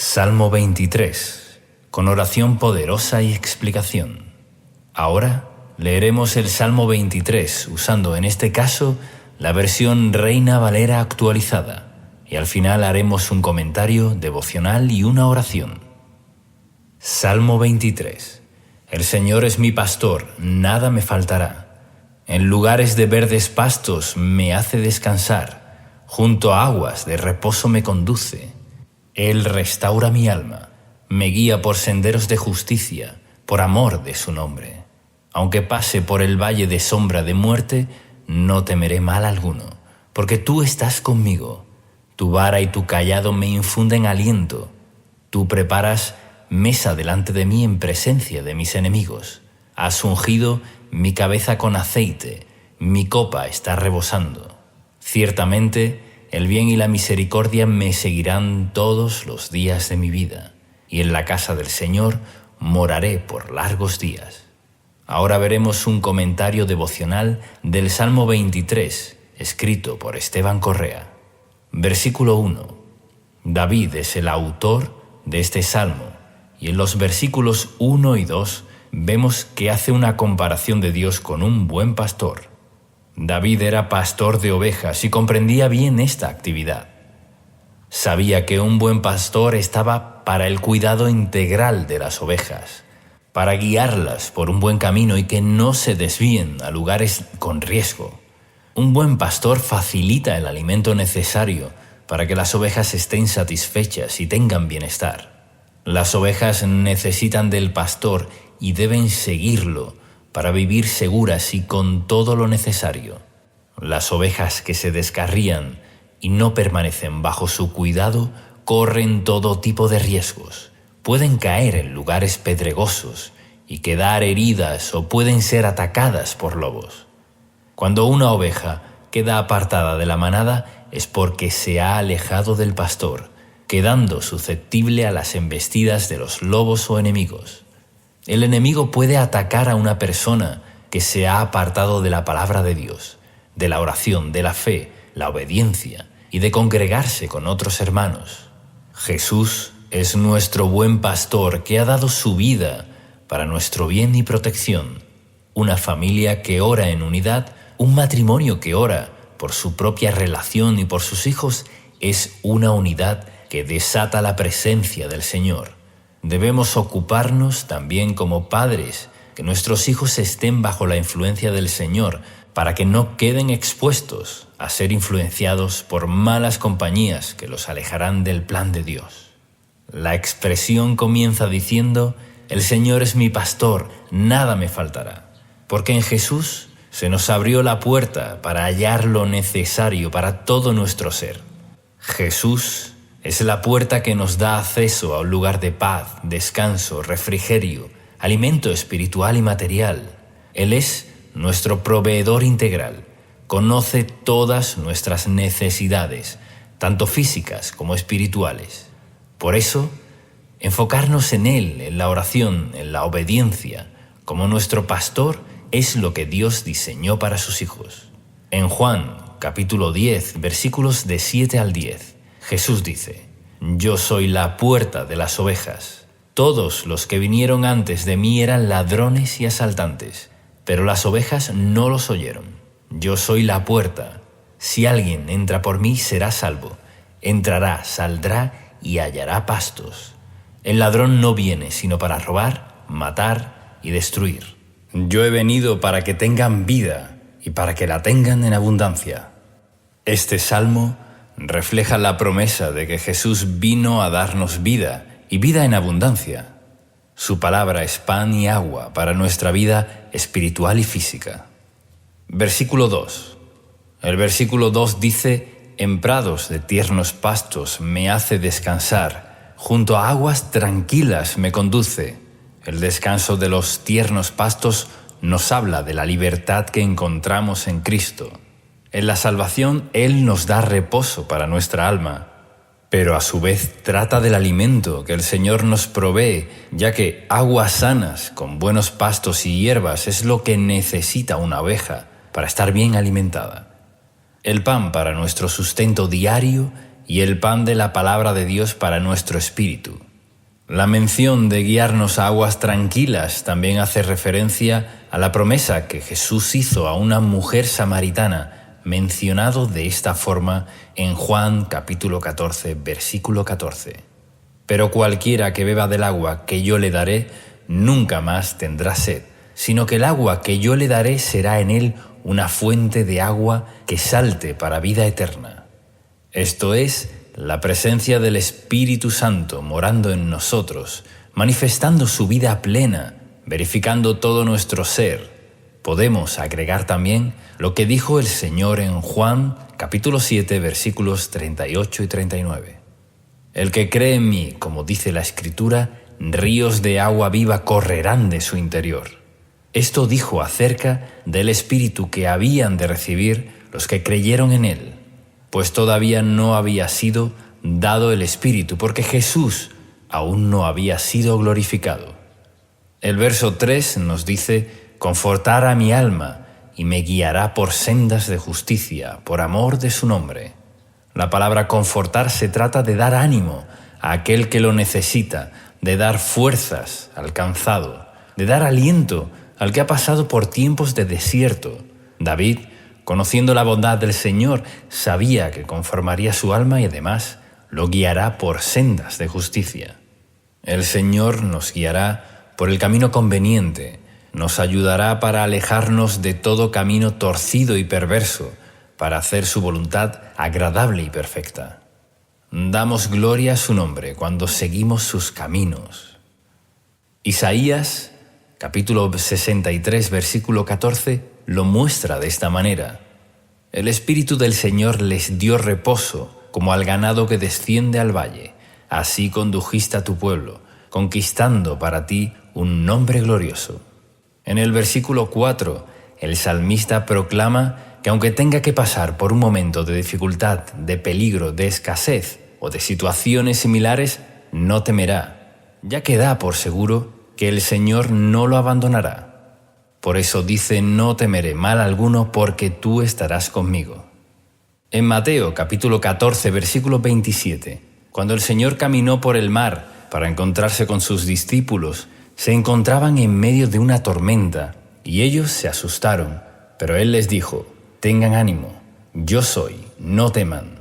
Salmo 23, con oración poderosa y explicación. Ahora leeremos el Salmo 23 usando en este caso la versión Reina Valera actualizada y al final haremos un comentario devocional y una oración. Salmo 23. El Señor es mi pastor, nada me faltará. En lugares de verdes pastos me hace descansar, junto a aguas de reposo me conduce. Él restaura mi alma, me guía por senderos de justicia, por amor de su nombre. Aunque pase por el valle de sombra de muerte, no temeré mal alguno, porque tú estás conmigo. Tu vara y tu cayado me infunden aliento. Tú preparas mesa delante de mí en presencia de mis enemigos. Has ungido mi cabeza con aceite, mi copa está rebosando. Ciertamente, el bien y la misericordia me seguirán todos los días de mi vida, y en la casa del Señor moraré por largos días. Ahora veremos un comentario devocional del Salmo 23, escrito por Esteban Correa. Versículo 1. David es el autor de este salmo, y en los versículos 1 y 2 vemos que hace una comparación de Dios con un buen pastor. David era pastor de ovejas y comprendía bien esta actividad. Sabía que un buen pastor estaba para el cuidado integral de las ovejas, para guiarlas por un buen camino y que no se desvíen a lugares con riesgo. Un buen pastor facilita el alimento necesario para que las ovejas estén satisfechas y tengan bienestar. Las ovejas necesitan del pastor y deben seguirlo para vivir seguras y con todo lo necesario. Las ovejas que se descarrían y no permanecen bajo su cuidado corren todo tipo de riesgos. Pueden caer en lugares pedregosos y quedar heridas o pueden ser atacadas por lobos. Cuando una oveja queda apartada de la manada es porque se ha alejado del pastor, quedando susceptible a las embestidas de los lobos o enemigos. El enemigo puede atacar a una persona que se ha apartado de la palabra de Dios, de la oración, de la fe, la obediencia y de congregarse con otros hermanos. Jesús es nuestro buen pastor que ha dado su vida para nuestro bien y protección. Una familia que ora en unidad, un matrimonio que ora por su propia relación y por sus hijos es una unidad que desata la presencia del Señor. Debemos ocuparnos también como padres, que nuestros hijos estén bajo la influencia del Señor, para que no queden expuestos a ser influenciados por malas compañías que los alejarán del plan de Dios. La expresión comienza diciendo: el Señor es mi pastor, nada me faltará, porque en Jesús se nos abrió la puerta para hallar lo necesario para todo nuestro ser. Jesús es la puerta que nos da acceso a un lugar de paz, descanso, refrigerio, alimento espiritual y material. Él es nuestro proveedor integral. Conoce todas nuestras necesidades, tanto físicas como espirituales. Por eso, enfocarnos en Él, en la oración, en la obediencia, como nuestro pastor, es lo que Dios diseñó para sus hijos. En Juan, capítulo 10, versículos de 7 al 10, Jesús dice: yo soy la puerta de las ovejas. Todos los que vinieron antes de mí eran ladrones y asaltantes, pero las ovejas no los oyeron. Yo soy la puerta. Si alguien entra por mí, será salvo. Entrará, saldrá y hallará pastos. El ladrón no viene sino para robar, matar y destruir. Yo he venido para que tengan vida y para que la tengan en abundancia. Este salmo refleja la promesa de que Jesús vino a darnos vida y vida en abundancia. Su palabra es pan y agua para nuestra vida espiritual y física. Versículo 2. El versículo 2 dice: en prados de tiernos pastos me hace descansar, junto a aguas tranquilas me conduce. El descanso de los tiernos pastos nos habla de la libertad que encontramos en Cristo. En la salvación, Él nos da reposo para nuestra alma, pero a su vez trata del alimento que el Señor nos provee, ya que aguas sanas, con buenos pastos y hierbas, es lo que necesita una oveja para estar bien alimentada. El pan para nuestro sustento diario y el pan de la palabra de Dios para nuestro espíritu. La mención de guiarnos a aguas tranquilas también hace referencia a la promesa que Jesús hizo a una mujer samaritana, mencionado de esta forma en Juan capítulo 14, versículo 14. Pero cualquiera que beba del agua que yo le daré, nunca más tendrá sed, sino que el agua que yo le daré será en él una fuente de agua que salte para vida eterna. Esto es, la presencia del Espíritu Santo morando en nosotros, manifestando su vida plena, verificando todo nuestro ser. Podemos agregar también lo que dijo el Señor en Juan capítulo 7 versículos 38 y 39. El que cree en mí, como dice la Escritura, ríos de agua viva correrán de su interior. Esto dijo acerca del Espíritu que habían de recibir los que creyeron en Él, pues todavía no había sido dado el Espíritu, porque Jesús aún no había sido glorificado. El verso 3 nos dice: «Confortará mi alma y me guiará por sendas de justicia, por amor de su nombre». La palabra confortar se trata de dar ánimo a aquel que lo necesita, de dar fuerzas al cansado, de dar aliento al que ha pasado por tiempos de desierto. David, conociendo la bondad del Señor, sabía que conformaría su alma y además lo guiará por sendas de justicia. El Señor nos guiará por el camino conveniente, nos ayudará para alejarnos de todo camino torcido y perverso, para hacer su voluntad agradable y perfecta. Damos gloria a su nombre cuando seguimos sus caminos. Isaías, capítulo 63, versículo 14, lo muestra de esta manera. El Espíritu del Señor les dio reposo, como al ganado que desciende al valle. Así condujiste a tu pueblo, conquistando para ti un nombre glorioso. En el versículo 4, el salmista proclama que aunque tenga que pasar por un momento de dificultad, de peligro, de escasez o de situaciones similares, no temerá, ya que da por seguro que el Señor no lo abandonará. Por eso dice: no temeré mal alguno, porque tú estarás conmigo. En Mateo capítulo 14, versículo 27, cuando el Señor caminó por el mar para encontrarse con sus discípulos, se encontraban en medio de una tormenta y ellos se asustaron, pero Él les dijo: tengan ánimo, yo soy, no teman.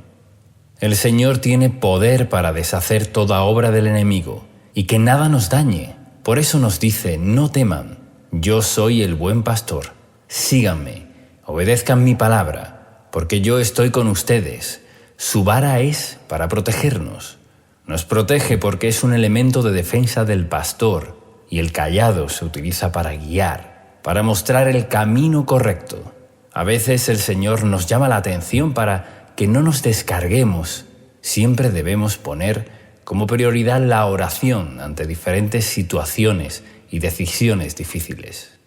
El Señor tiene poder para deshacer toda obra del enemigo y que nada nos dañe. Por eso nos dice: no teman, yo soy el buen pastor. Síganme, obedezcan mi palabra, porque yo estoy con ustedes. Su vara es para protegernos. Nos protege porque es un elemento de defensa del pastor, y el cayado se utiliza para guiar, para mostrar el camino correcto. A veces el Señor nos llama la atención para que no nos descarguemos. Siempre debemos poner como prioridad la oración ante diferentes situaciones y decisiones difíciles.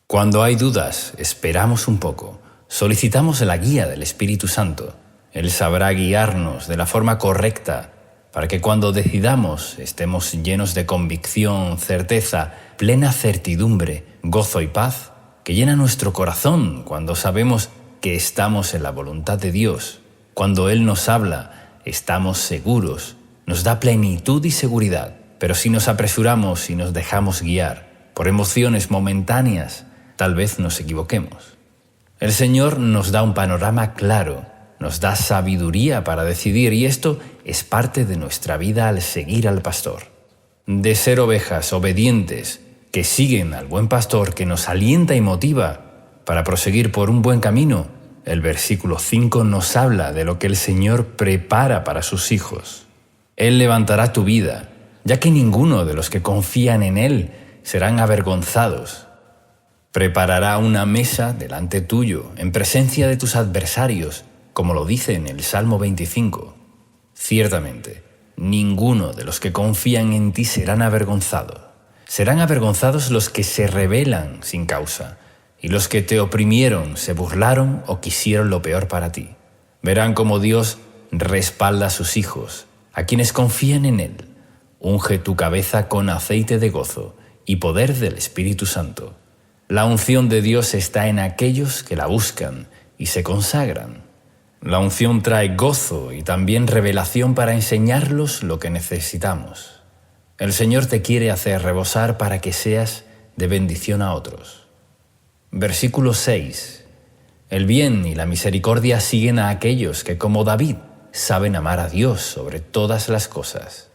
Cuando hay dudas, esperamos un poco, solicitamos la guía del Espíritu Santo. Él sabrá guiarnos de la forma correcta para que cuando decidamos estemos llenos de convicción, certeza, plena certidumbre, gozo y paz, que llena nuestro corazón cuando sabemos que estamos en la voluntad de Dios. Cuando Él nos habla, estamos seguros, nos da plenitud y seguridad. Pero si nos apresuramos y nos dejamos guiar por emociones momentáneas, tal vez nos equivoquemos. El Señor nos da un panorama claro, nos da sabiduría para decidir, y esto es parte de nuestra vida al seguir al pastor. De ser ovejas obedientes que siguen al buen pastor que nos alienta y motiva para proseguir por un buen camino, el versículo 5 nos habla de lo que el Señor prepara para sus hijos. Él levantará tu vida, ya que ninguno de los que confían en Él serán avergonzados. Preparará una mesa delante tuyo, en presencia de tus adversarios, como lo dice en el Salmo 25. Ciertamente, ninguno de los que confían en ti serán avergonzados. Serán avergonzados los que se rebelan sin causa, y los que te oprimieron, se burlaron o quisieron lo peor para ti. Verán cómo Dios respalda a sus hijos, a quienes confían en Él. Unge tu cabeza con aceite de gozo y poder del Espíritu Santo. La unción de Dios está en aquellos que la buscan y se consagran. La unción trae gozo y también revelación para enseñarlos lo que necesitamos. El Señor te quiere hacer rebosar para que seas de bendición a otros. Versículo 6. El bien y la misericordia siguen a aquellos que, como David, saben amar a Dios sobre todas las cosas.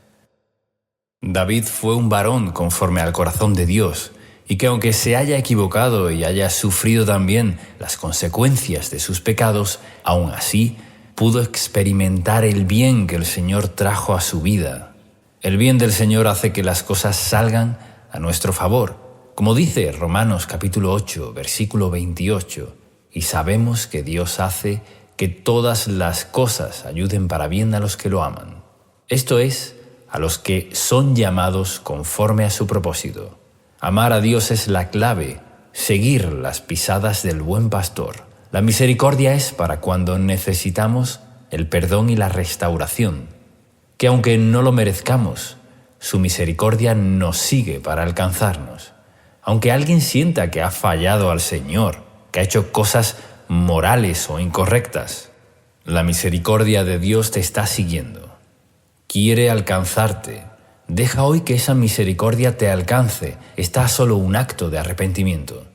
David fue un varón conforme al corazón de Dios, y que aunque se haya equivocado y haya sufrido también las consecuencias de sus pecados, aún así pudo experimentar el bien que el Señor trajo a su vida. El bien del Señor hace que las cosas salgan a nuestro favor, como dice Romanos capítulo 8, versículo 28, y sabemos que Dios hace que todas las cosas ayuden para bien a los que lo aman. Esto es, a los que son llamados conforme a su propósito. Amar a Dios es la clave, seguir las pisadas del buen pastor. La misericordia es para cuando necesitamos el perdón y la restauración, que aunque no lo merezcamos, su misericordia nos sigue para alcanzarnos. Aunque alguien sienta que ha fallado al Señor, que ha hecho cosas morales o incorrectas, la misericordia de Dios te está siguiendo. Quiere alcanzarte. Deja hoy que esa misericordia te alcance. Está solo un acto de arrepentimiento.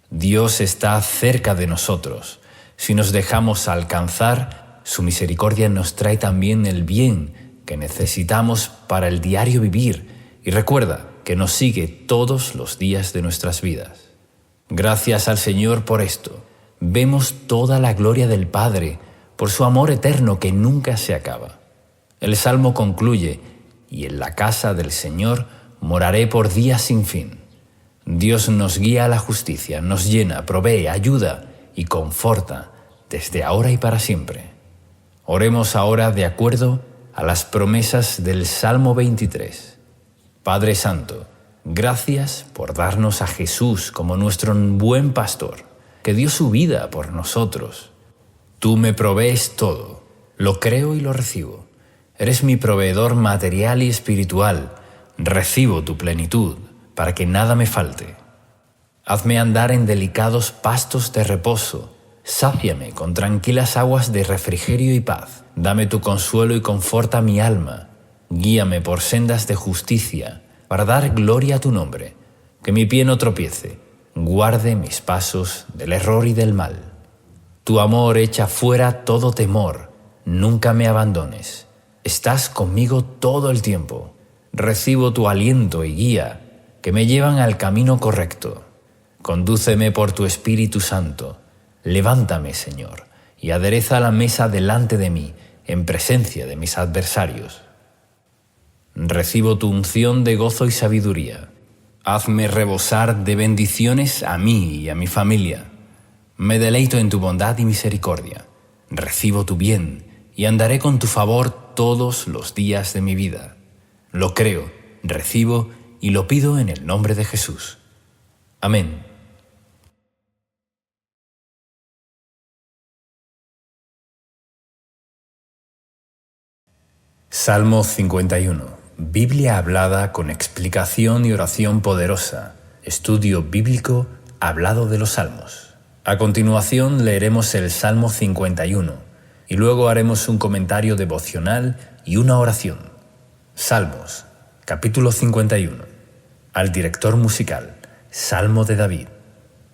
Dios está cerca de nosotros. Si nos dejamos alcanzar, su misericordia nos trae también el bien que necesitamos para el diario vivir. Y recuerda que nos sigue todos los días de nuestras vidas. Gracias al Señor por esto. Vemos toda la gloria del Padre por su amor eterno que nunca se acaba. El Salmo concluye: y en la casa del Señor moraré por días sin fin. Dios nos guía a la justicia, nos llena, provee, ayuda y conforta desde ahora y para siempre. Oremos ahora de acuerdo a las promesas del Salmo 23. Padre Santo, gracias por darnos a Jesús como nuestro buen pastor, que dio su vida por nosotros. Tú me provees todo, lo creo y lo recibo. Eres mi proveedor material y espiritual. Recibo tu plenitud para que nada me falte. Hazme andar en delicados pastos de reposo. Sáciame con tranquilas aguas de refrigerio y paz. Dame tu consuelo y conforta mi alma. Guíame por sendas de justicia para dar gloria a tu nombre. Que mi pie no tropiece. Guarde mis pasos del error y del mal. Tu amor echa fuera todo temor. Nunca me abandones. Estás conmigo todo el tiempo. Recibo tu aliento y guía, que me llevan al camino correcto. Condúceme por tu Espíritu Santo. Levántame, Señor, y adereza la mesa delante de mí, en presencia de mis adversarios. Recibo tu unción de gozo y sabiduría. Hazme rebosar de bendiciones a mí y a mi familia. Me deleito en tu bondad y misericordia. Recibo tu bien y andaré con tu favor todos los días de mi vida. Lo creo, recibo y lo pido en el nombre de Jesús. Amén. Salmo 51. Biblia hablada con explicación y oración poderosa. Estudio bíblico hablado de los Salmos. A continuación leeremos el Salmo 51. Y luego haremos un comentario devocional y una oración. Salmos, capítulo 51. Al director musical, Salmo de David.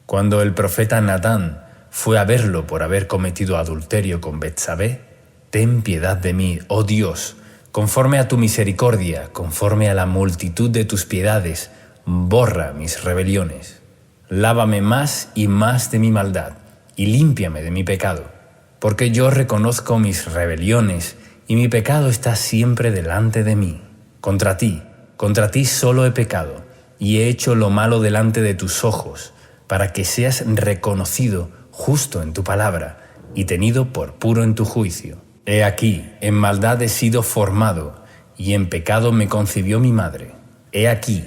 Cuando el profeta Natán fue a verlo por haber cometido adulterio con Betsabé, ten piedad de mí, oh Dios, conforme a tu misericordia, conforme a la multitud de tus piedades, borra mis rebeliones. Lávame más y más de mi maldad, y límpiame de mi pecado. Porque yo reconozco mis rebeliones, y mi pecado está siempre delante de mí. Contra ti solo he pecado, y he hecho lo malo delante de tus ojos, para que seas reconocido justo en tu palabra, y tenido por puro en tu juicio. He aquí, en maldad he sido formado, y en pecado me concibió mi madre. He aquí,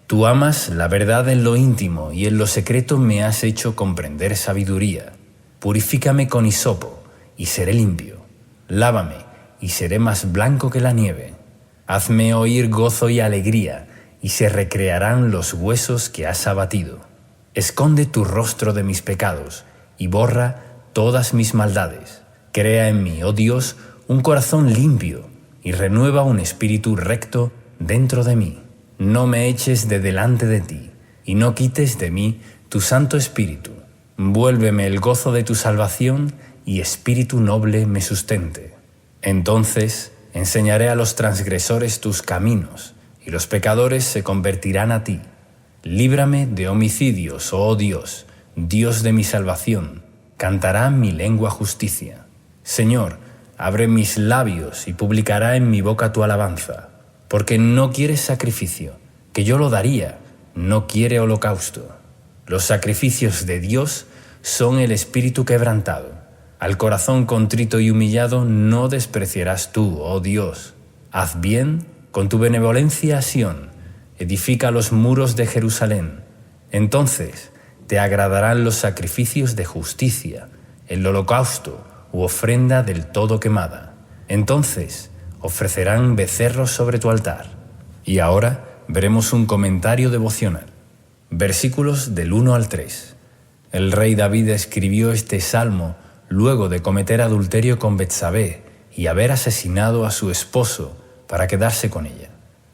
tú amas la verdad en lo íntimo, y en lo secreto me has hecho comprender sabiduría. Purifícame con hisopo, y seré limpio. Lávame, y seré más blanco que la nieve. Hazme oír gozo y alegría, y se recrearán los huesos que has abatido. Esconde tu rostro de mis pecados, y borra todas mis maldades. Crea en mí, oh Dios, un corazón limpio y renueva un espíritu recto dentro de mí. No me eches de delante de ti y no quites de mí tu Santo Espíritu. Vuélveme el gozo de tu salvación y espíritu noble me sustente. Entonces enseñaré a los transgresores tus caminos y los pecadores se convertirán a ti. Líbrame de homicidios, oh Dios, Dios de mi salvación. Cantará mi lengua justicia. Señor, abre mis labios y publicará en mi boca tu alabanza. Porque no quieres sacrificio, que yo lo daría, no quiere holocausto. Los sacrificios de Dios son el espíritu quebrantado. Al corazón contrito y humillado no despreciarás tú, oh Dios. Haz bien con tu benevolencia a Sión, edifica los muros de Jerusalén. Entonces te agradarán los sacrificios de justicia, el holocausto u ofrenda del todo quemada. Entonces ofrecerán becerros sobre tu altar. Y ahora veremos un comentario devocional. Versículos del 1 al 3. El rey David escribió este salmo luego de cometer adulterio con Betsabé y haber asesinado a su esposo para quedarse con ella.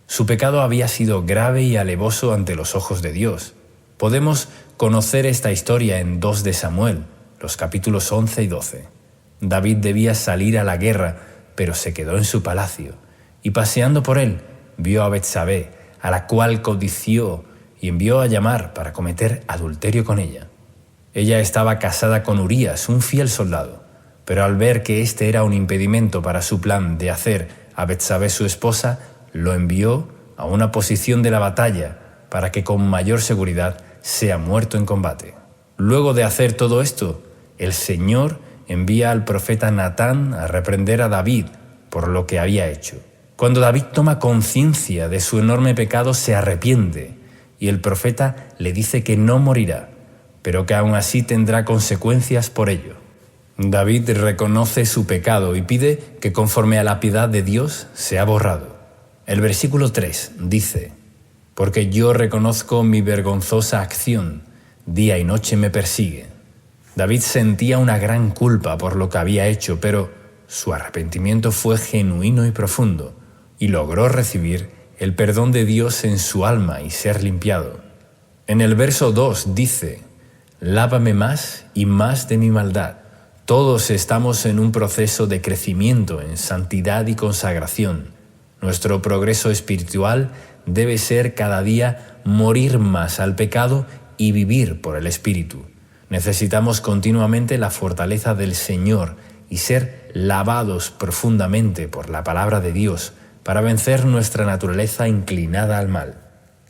Su pecado había sido grave y alevoso ante los ojos de Dios. Podemos conocer esta historia en 2 de Samuel, los capítulos 11 y 12. David debía salir a la guerra, pero se quedó en su palacio, y paseando por él, vio a Betsabé, a la cual codició y envió a llamar para cometer adulterio con ella. Ella estaba casada con Urías, un fiel soldado, pero al ver que este era un impedimento para su plan de hacer a Betsabé su esposa, lo envió a una posición de la batalla para que con mayor seguridad sea muerto en combate. Luego de hacer todo esto, el Señor envía al profeta Natán a reprender a David por lo que había hecho. Cuando David toma conciencia de su enorme pecado, se arrepiente y el profeta le dice que no morirá, pero que aún así tendrá consecuencias por ello. David reconoce su pecado y pide que conforme a la piedad de Dios sea borrado. El versículo 3 dice: «Porque yo reconozco mi vergonzosa acción, día y noche me persigue». David sentía una gran culpa por lo que había hecho, pero su arrepentimiento fue genuino y profundo, y logró recibir el perdón de Dios en su alma y ser limpiado. En el verso 2 dice: «Lávame más y más de mi maldad». Todos estamos en un proceso de crecimiento en santidad y consagración. Nuestro progreso espiritual debe ser cada día morir más al pecado y vivir por el Espíritu. Necesitamos continuamente la fortaleza del Señor y ser lavados profundamente por la palabra de Dios para vencer nuestra naturaleza inclinada al mal.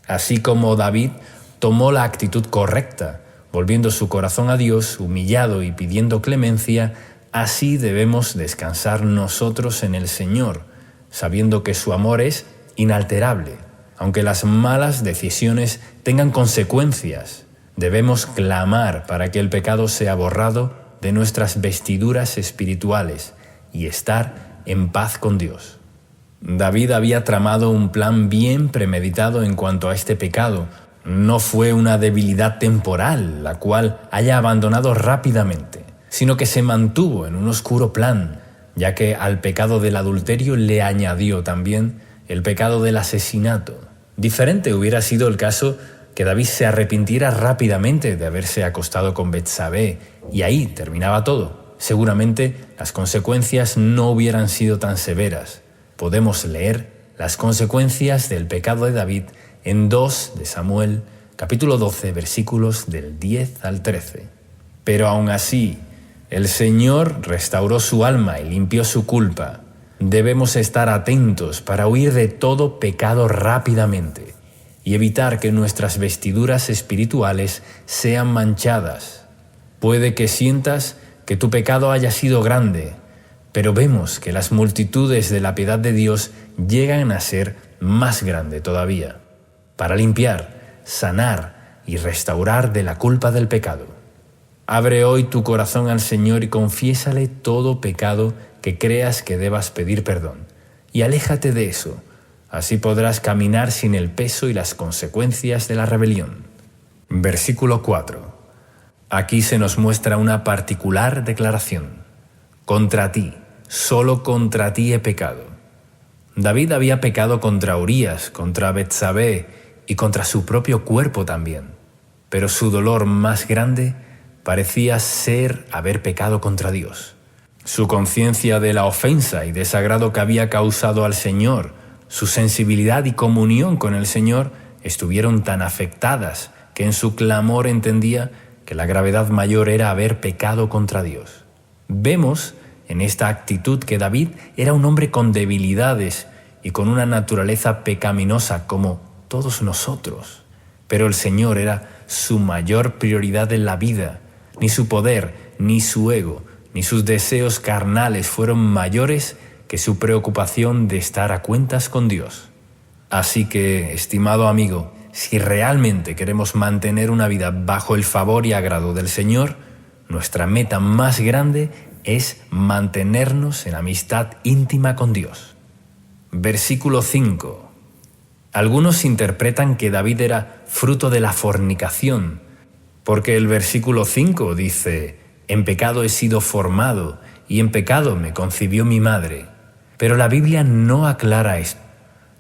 Así como David tomó la actitud correcta, volviendo su corazón a Dios, humillado y pidiendo clemencia, así debemos descansar nosotros en el Señor, sabiendo que su amor es inalterable. Aunque las malas decisiones tengan consecuencias, debemos clamar para que el pecado sea borrado de nuestras vestiduras espirituales y estar en paz con Dios. David había tramado un plan bien premeditado en cuanto a este pecado. No fue una debilidad temporal, la cual haya abandonado rápidamente, sino que se mantuvo en un oscuro plan, ya que al pecado del adulterio le añadió también el pecado del asesinato. Diferente hubiera sido el caso que David se arrepintiera rápidamente de haberse acostado con Betsabé, y ahí terminaba todo. Seguramente las consecuencias no hubieran sido tan severas. Podemos leer las consecuencias del pecado de David en 2 de Samuel, capítulo 12, versículos del 10 al 13. Pero aún así, el Señor restauró su alma y limpió su culpa. Debemos estar atentos para huir de todo pecado rápidamente y evitar que nuestras vestiduras espirituales sean manchadas. Puede que sientas que tu pecado haya sido grande, pero vemos que las multitudes de la piedad de Dios llegan a ser más grande todavía, para limpiar, sanar y restaurar de la culpa del pecado. Abre hoy tu corazón al Señor y confiésale todo pecado que creas que debas pedir perdón, y aléjate de eso. Así podrás caminar sin el peso y las consecuencias de la rebelión. Versículo 4. Aquí se nos muestra una particular declaración. contra ti, solo contra ti he pecado. David había pecado contra Urías, contra Betsabé y contra su propio cuerpo también, pero su dolor más grande parecía ser haber pecado contra Dios. Su conciencia de la ofensa y desagrado que había causado al Señor, su sensibilidad y comunión con el Señor estuvieron tan afectadas que en su clamor entendía que la gravedad mayor era haber pecado contra Dios. Vemos en esta actitud que David era un hombre con debilidades y con una naturaleza pecaminosa como todos nosotros. Pero el Señor era su mayor prioridad en la vida. Ni su poder, ni su ego, ni sus deseos carnales fueron mayores que su preocupación de estar a cuentas con Dios. Así que, estimado amigo, si realmente queremos mantener una vida bajo el favor y agrado del Señor, nuestra meta más grande es mantenernos en amistad íntima con Dios. Versículo 5. Algunos interpretan que David era fruto de la fornicación, porque el versículo 5 dice: «En pecado he sido formado, y en pecado me concibió mi madre». Pero la Biblia no aclara esto.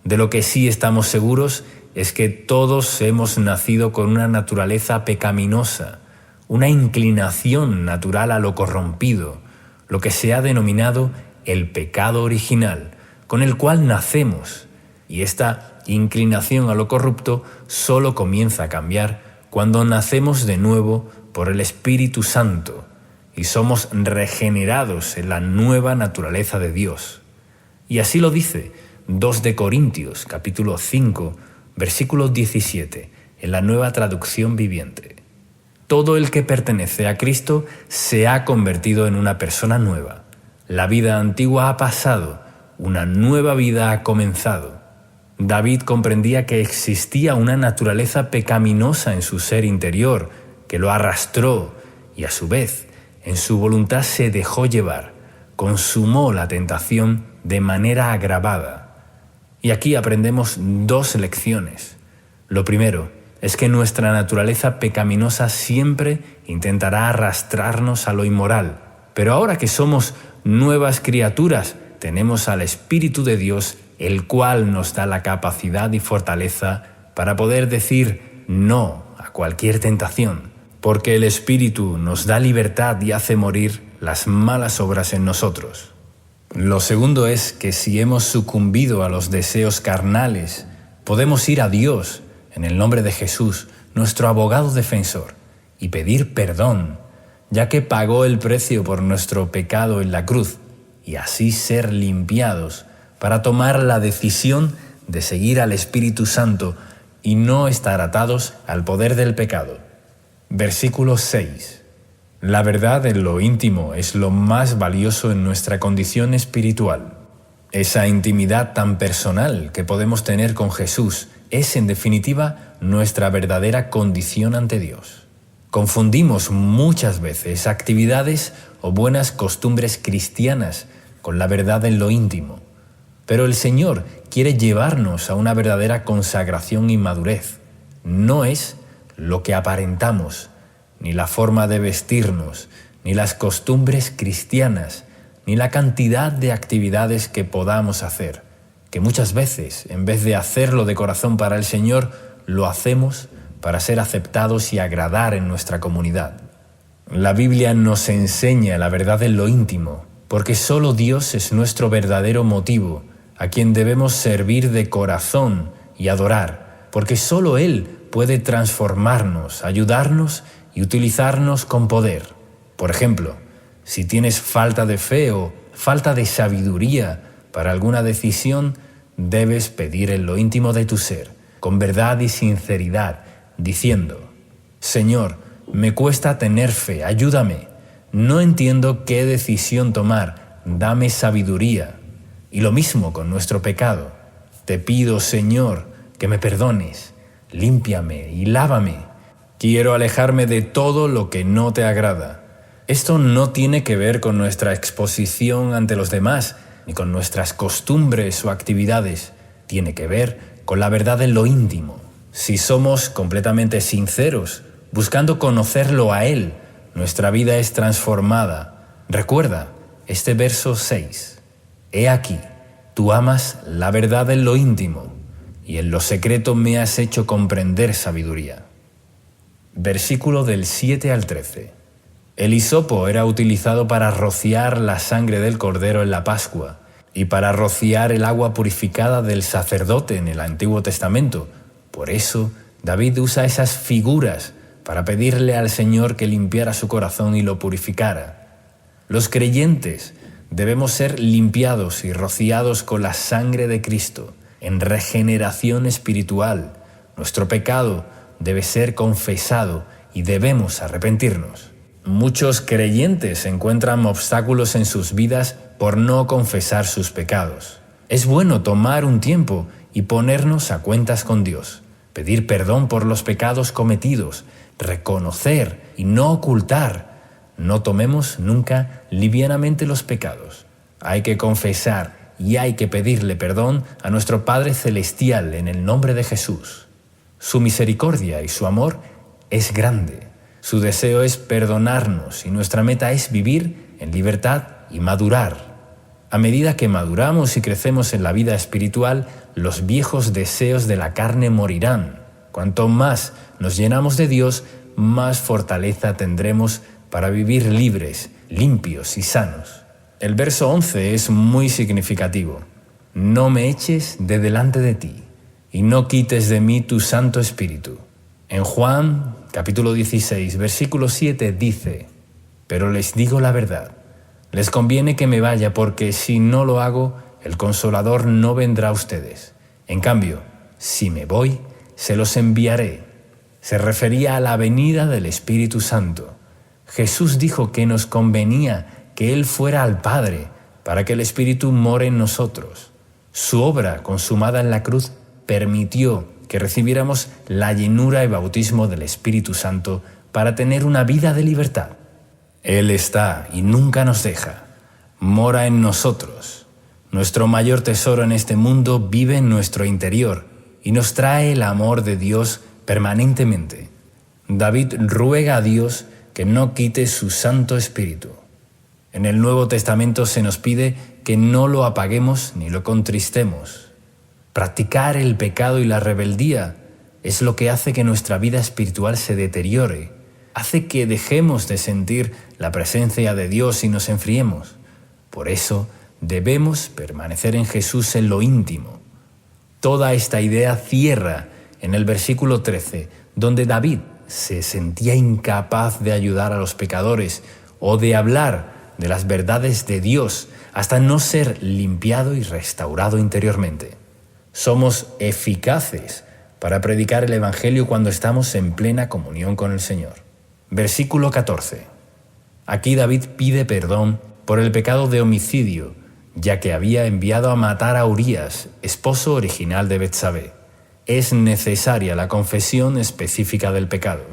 De lo que sí estamos seguros es que todos hemos nacido con una naturaleza pecaminosa, una inclinación natural a lo corrompido, lo que se ha denominado el pecado original, con el cual nacemos, y esta inclinación a lo corrupto solo comienza a cambiar cuando nacemos de nuevo por el Espíritu Santo y somos regenerados en la nueva naturaleza de Dios. Y así lo dice 2 de Corintios, capítulo 5, versículo 17, en la Nueva Traducción Viviente. Todo el que pertenece a Cristo se ha convertido en una persona nueva. La vida antigua ha pasado, una nueva vida ha comenzado. David comprendía que existía una naturaleza pecaminosa en su ser interior, que lo arrastró y a su vez, en su voluntad se dejó llevar, consumó la tentación de manera agravada. Y aquí aprendemos 2 lecciones. Lo primero es que nuestra naturaleza pecaminosa siempre intentará arrastrarnos a lo inmoral, pero ahora que somos nuevas criaturas, tenemos al Espíritu de Dios, el cual nos da la capacidad y fortaleza para poder decir no a cualquier tentación, porque el Espíritu nos da libertad y hace morir las malas obras en nosotros. Lo segundo es que si hemos sucumbido a los deseos carnales, podemos ir a Dios en el nombre de Jesús, nuestro abogado defensor, y pedir perdón, ya que pagó el precio por nuestro pecado en la cruz, y así ser limpiados para tomar la decisión de seguir al Espíritu Santo y no estar atados al poder del pecado. Versículo 6. La verdad en lo íntimo es lo más valioso en nuestra condición espiritual. Esa intimidad tan personal que podemos tener con Jesús es, en definitiva, nuestra verdadera condición ante Dios. Confundimos muchas veces actividades o buenas costumbres cristianas con la verdad en lo íntimo. Pero el Señor quiere llevarnos a una verdadera consagración y madurez. No es lo que aparentamos, ni la forma de vestirnos, ni las costumbres cristianas, ni la cantidad de actividades que podamos hacer, que muchas veces, en vez de hacerlo de corazón para el Señor, lo hacemos para ser aceptados y agradar en nuestra comunidad. La Biblia nos enseña la verdad en lo íntimo, porque solo Dios es nuestro verdadero motivo, a quien debemos servir de corazón y adorar, porque solo Él puede transformarnos, ayudarnos y utilizarnos con poder. Por ejemplo, si tienes falta de fe o falta de sabiduría para alguna decisión, debes pedir en lo íntimo de tu ser, con verdad y sinceridad, diciendo: Señor, me cuesta tener fe, ayúdame. No entiendo qué decisión tomar, dame sabiduría. Y lo mismo con nuestro pecado. Te pido, Señor, que me perdones, límpiame y lávame. Quiero alejarme de todo lo que no te agrada. Esto no tiene que ver con nuestra exposición ante los demás, ni con nuestras costumbres o actividades. Tiene que ver con la verdad en lo íntimo. Si somos completamente sinceros, buscando conocerlo a Él, nuestra vida es transformada. Recuerda, este verso 6. He aquí, tú amas la verdad en lo íntimo, y en lo secreto me has hecho comprender sabiduría. Versículo del 7 al 13. El hisopo era utilizado para rociar la sangre del cordero en la Pascua y para rociar el agua purificada del sacerdote en el Antiguo Testamento. Por eso, David usa esas figuras para pedirle al Señor que limpiara su corazón y lo purificara. Los creyentes debemos ser limpiados y rociados con la sangre de Cristo en regeneración espiritual. Nuestro pecado debe ser confesado y debemos arrepentirnos. Muchos creyentes encuentran obstáculos en sus vidas por no confesar sus pecados. Es bueno tomar un tiempo y ponernos a cuentas con Dios, pedir perdón por los pecados cometidos, reconocer y no ocultar. No tomemos nunca livianamente los pecados. Hay que confesar y hay que pedirle perdón a nuestro Padre Celestial en el nombre de Jesús. Su misericordia y su amor es grande. Su deseo es perdonarnos y nuestra meta es vivir en libertad y madurar. A medida que maduramos y crecemos en la vida espiritual, los viejos deseos de la carne morirán. Cuanto más nos llenamos de Dios, más fortaleza tendremos para vivir libres, limpios y sanos. El verso 11 es muy significativo. No me eches de delante de ti, y no quites de mí tu Santo Espíritu. En Juan, capítulo 16, versículo 7 dice: pero les digo la verdad, les conviene que me vaya, porque si no lo hago, el Consolador no vendrá a ustedes. En cambio, si me voy, se los enviaré. Se refería a la venida del Espíritu Santo. Jesús dijo que nos convenía que Él fuera al Padre para que el Espíritu more en nosotros. Su obra consumada en la cruz permitió que recibiéramos la llenura y bautismo del Espíritu Santo para tener una vida de libertad. Él está y nunca nos deja. Mora en nosotros. Nuestro mayor tesoro en este mundo vive en nuestro interior y nos trae el amor de Dios permanentemente. David ruega a Dios que no quite su Santo Espíritu. En el Nuevo Testamento se nos pide que no lo apaguemos ni lo contristemos. Practicar el pecado y la rebeldía es lo que hace que nuestra vida espiritual se deteriore, hace que dejemos de sentir la presencia de Dios y nos enfriemos. Por eso debemos permanecer en Jesús en lo íntimo. Toda esta idea cierra en el versículo 13, donde David se sentía incapaz de ayudar a los pecadores o de hablar de las verdades de Dios hasta no ser limpiado y restaurado interiormente. Somos eficaces para predicar el Evangelio cuando estamos en plena comunión con el Señor. Versículo 14. Aquí David pide perdón por el pecado de homicidio, ya que había enviado a matar a Urías, esposo original de Betsabé. Es necesaria la confesión específica del pecado.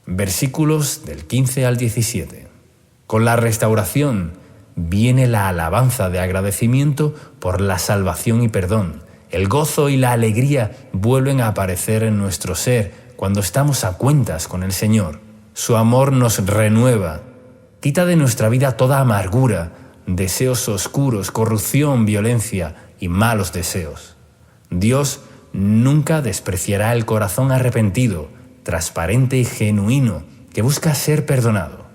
Versículos del 15 al 17. Con la restauración viene la alabanza de agradecimiento por la salvación y perdón. El gozo y la alegría vuelven a aparecer en nuestro ser cuando estamos a cuentas con el Señor. Su amor nos renueva, quita de nuestra vida toda amargura, deseos oscuros, corrupción, violencia y malos deseos. Dios nunca despreciará el corazón arrepentido, transparente y genuino que busca ser perdonado.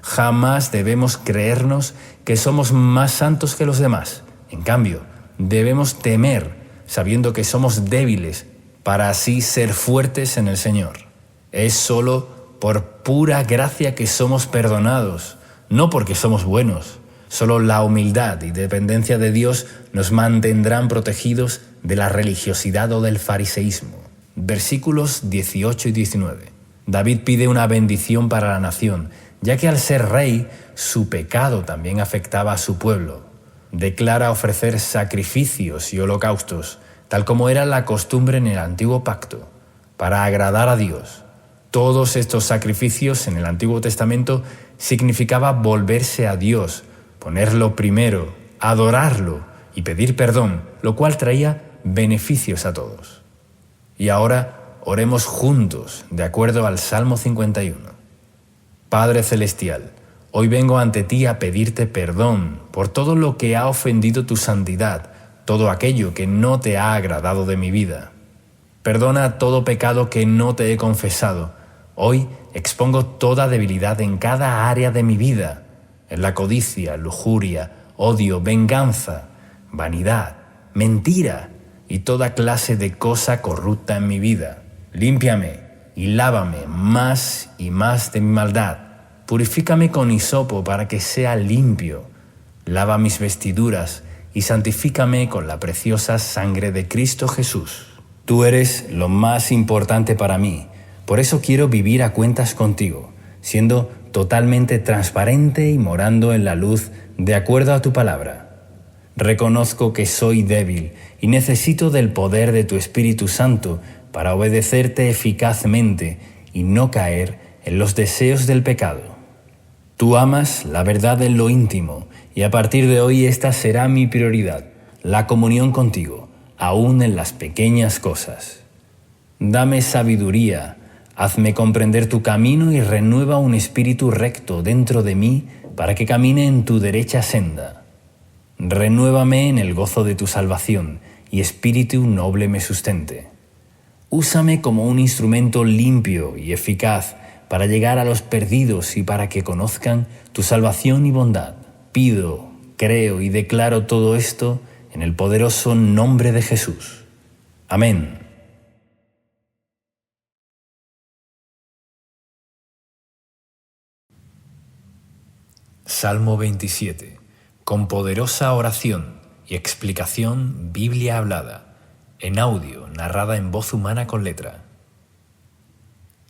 Jamás debemos creernos que somos más santos que los demás. En cambio, debemos temer, sabiendo que somos débiles, para así ser fuertes en el Señor. Es solo por pura gracia que somos perdonados, no porque somos buenos. Solo la humildad y dependencia de Dios nos mantendrán protegidos de la religiosidad o del fariseísmo. Versículos 18 y 19. David pide una bendición para la nación, ya que al ser rey, su pecado también afectaba a su pueblo. Declara ofrecer sacrificios y holocaustos, tal como era la costumbre en el Antiguo Pacto, para agradar a Dios. Todos estos sacrificios en el Antiguo Testamento significaba volverse a Dios, ponerlo primero, adorarlo y pedir perdón, lo cual traía beneficios a todos. Y ahora oremos juntos, de acuerdo al Salmo 51. Padre Celestial, Hoy vengo ante ti a pedirte perdón por todo lo que ha ofendido tu santidad, todo aquello que no te ha agradado de mi vida. Perdona todo pecado que no te he confesado. Hoy expongo toda debilidad en cada área de mi vida, en la codicia, lujuria, odio, venganza, vanidad, mentira y toda clase de cosa corrupta en mi vida. Límpiame y lávame más y más de mi maldad. Purifícame con hisopo para que sea limpio. Lava mis vestiduras y santifícame con la preciosa sangre de Cristo Jesús. Tú eres lo más importante para mí, por eso quiero vivir a cuentas contigo, siendo totalmente transparente y morando en la luz de acuerdo a tu palabra. Reconozco que soy débil y necesito del poder de tu Espíritu Santo para obedecerte eficazmente y no caer en los deseos del pecado. Tú amas la verdad en lo íntimo y a partir de hoy esta será mi prioridad, la comunión contigo, aún en las pequeñas cosas. Dame sabiduría, hazme comprender tu camino y renueva un espíritu recto dentro de mí para que camine en tu derecha senda. Renuévame en el gozo de tu salvación y espíritu noble me sustente. Úsame como un instrumento limpio y eficaz para llegar a los perdidos y para que conozcan tu salvación y bondad. Pido, creo y declaro todo esto en el poderoso nombre de Jesús. Amén. Salmo 27. Con poderosa oración y explicación, Biblia hablada, en audio, narrada en voz humana con letra.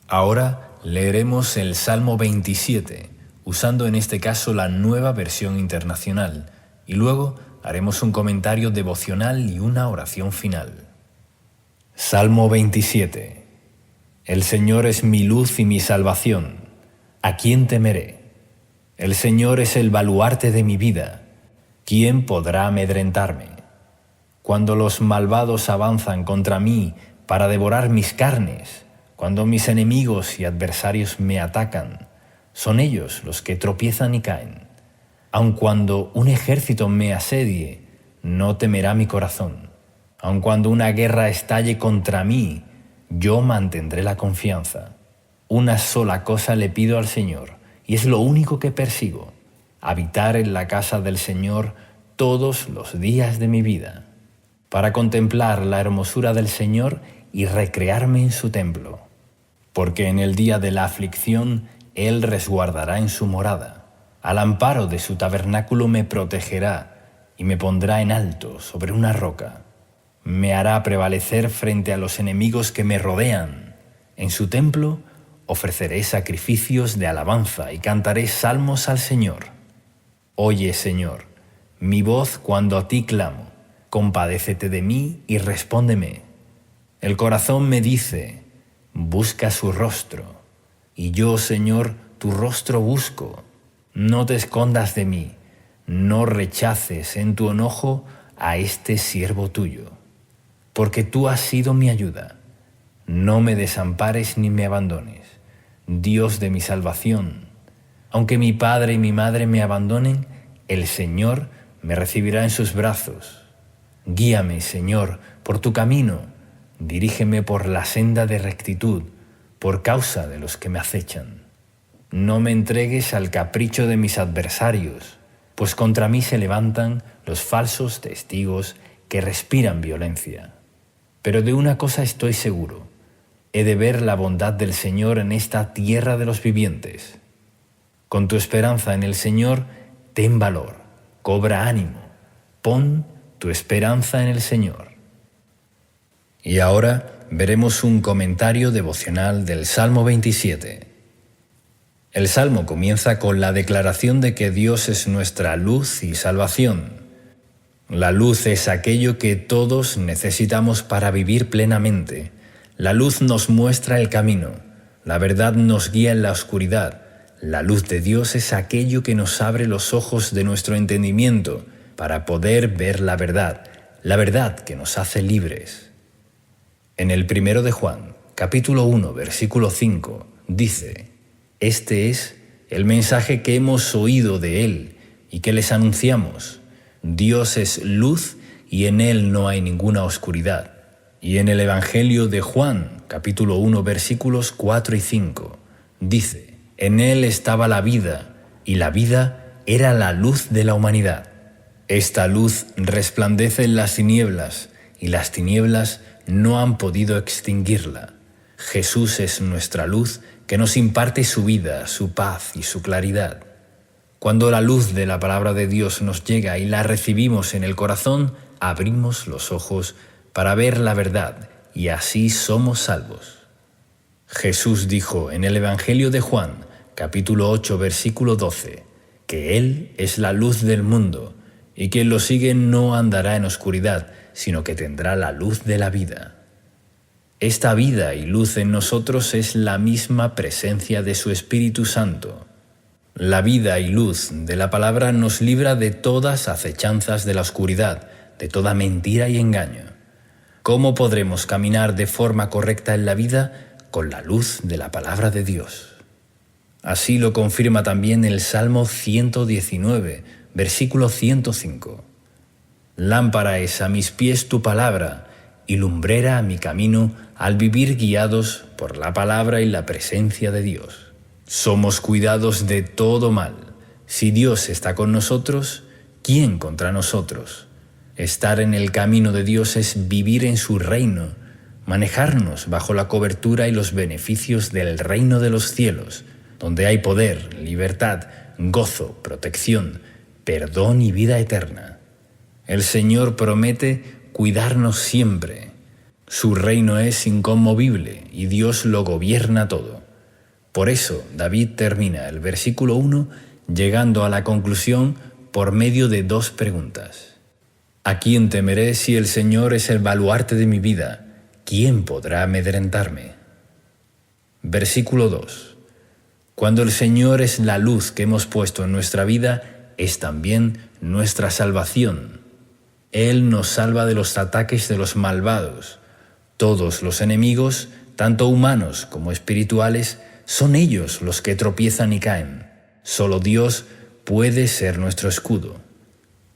Ahora leeremos el Salmo 27, usando en este caso la Nueva Versión Internacional, y luego haremos un comentario devocional y una oración final. Salmo 27. El Señor es mi luz y mi salvación. ¿A quién temeré? El Señor es el baluarte de mi vida. ¿Quién podrá amedrentarme? Cuando los malvados avanzan contra mí para devorar mis carnes, cuando mis enemigos y adversarios me atacan, son ellos los que tropiezan y caen. Aun cuando un ejército me asedie, no temerá mi corazón. Aun cuando una guerra estalle contra mí, yo mantendré la confianza. Una sola cosa le pido al Señor, y es lo único que persigo: habitar en la casa del Señor todos los días de mi vida, para contemplar la hermosura del Señor y recrearme en su templo. Porque en el día de la aflicción Él resguardará en su morada. Al amparo de su tabernáculo me protegerá y me pondrá en alto sobre una roca. Me hará prevalecer frente a los enemigos que me rodean. En su templo ofreceré sacrificios de alabanza y cantaré salmos al Señor. Oye, Señor, mi voz cuando a ti clamo. Compadécete de mí y respóndeme. El corazón me dice: busca su rostro. Y yo, Señor, tu rostro busco. No te escondas de mí, no rechaces en tu enojo a este siervo tuyo. Porque tú has sido mi ayuda. No me desampares ni me abandones, Dios de mi salvación. Aunque mi padre y mi madre me abandonen, el Señor me recibirá en sus brazos. Guíame, Señor, por tu camino. Dirígeme por la senda de rectitud, por causa de los que me acechan. No me entregues al capricho de mis adversarios, pues contra mí se levantan los falsos testigos que respiran violencia. Pero de una cosa estoy seguro: he de ver la bondad del Señor en esta tierra de los vivientes. Con tu esperanza en el Señor, ten valor, cobra ánimo, pon tu esperanza en el Señor. Y ahora veremos un comentario devocional del Salmo 27. El Salmo comienza con la declaración de que Dios es nuestra luz y salvación. La luz es aquello que todos necesitamos para vivir plenamente. La luz nos muestra el camino, la verdad nos guía en la oscuridad. La luz de Dios es aquello que nos abre los ojos de nuestro entendimiento para poder ver la verdad que nos hace libres. En el 1 de Juan, capítulo 1, versículo 5, dice: Este es el mensaje que hemos oído de Él y que les anunciamos. Dios es luz y en Él no hay ninguna oscuridad. Y en el Evangelio de Juan, capítulo 1, versículos 4 y 5, dice: en Él estaba la vida, y la vida era la luz de la humanidad. Esta luz resplandece en las tinieblas, y las tinieblas no han podido extinguirla. Jesús es nuestra luz que nos imparte su vida, su paz y su claridad. Cuando la luz de la palabra de Dios nos llega y la recibimos en el corazón, abrimos los ojos para ver la verdad, y así somos salvos. Jesús dijo en el Evangelio de Juan, capítulo 8, versículo 12, que Él es la luz del mundo, y quien lo sigue no andará en oscuridad, sino que tendrá la luz de la vida. Esta vida y luz en nosotros es la misma presencia de su Espíritu Santo. La vida y luz de la palabra nos libra de todas acechanzas de la oscuridad, de toda mentira y engaño. ¿Cómo podremos caminar de forma correcta en la vida? Con la luz de la palabra de Dios. Así lo confirma también el Salmo 119, versículo 105. Lámpara es a mis pies tu palabra, y lumbrera a mi camino al vivir guiados por la palabra y la presencia de Dios. Somos cuidados de todo mal. Si Dios está con nosotros, ¿quién contra nosotros? Estar en el camino de Dios es vivir en su reino, manejarnos bajo la cobertura y los beneficios del reino de los cielos, donde hay poder, libertad, gozo, protección, perdón y vida eterna. El Señor promete cuidarnos siempre. Su reino es inconmovible y Dios lo gobierna todo. Por eso David termina el versículo 1 llegando a la conclusión por medio de dos preguntas. ¿A quién temeré si el Señor es el baluarte de mi vida? ¿Quién podrá amedrentarme? Versículo 2. Cuando el Señor es la luz que hemos puesto en nuestra vida, es también nuestra salvación. Él nos salva de los ataques de los malvados. Todos los enemigos, tanto humanos como espirituales, son ellos los que tropiezan y caen. Solo Dios puede ser nuestro escudo.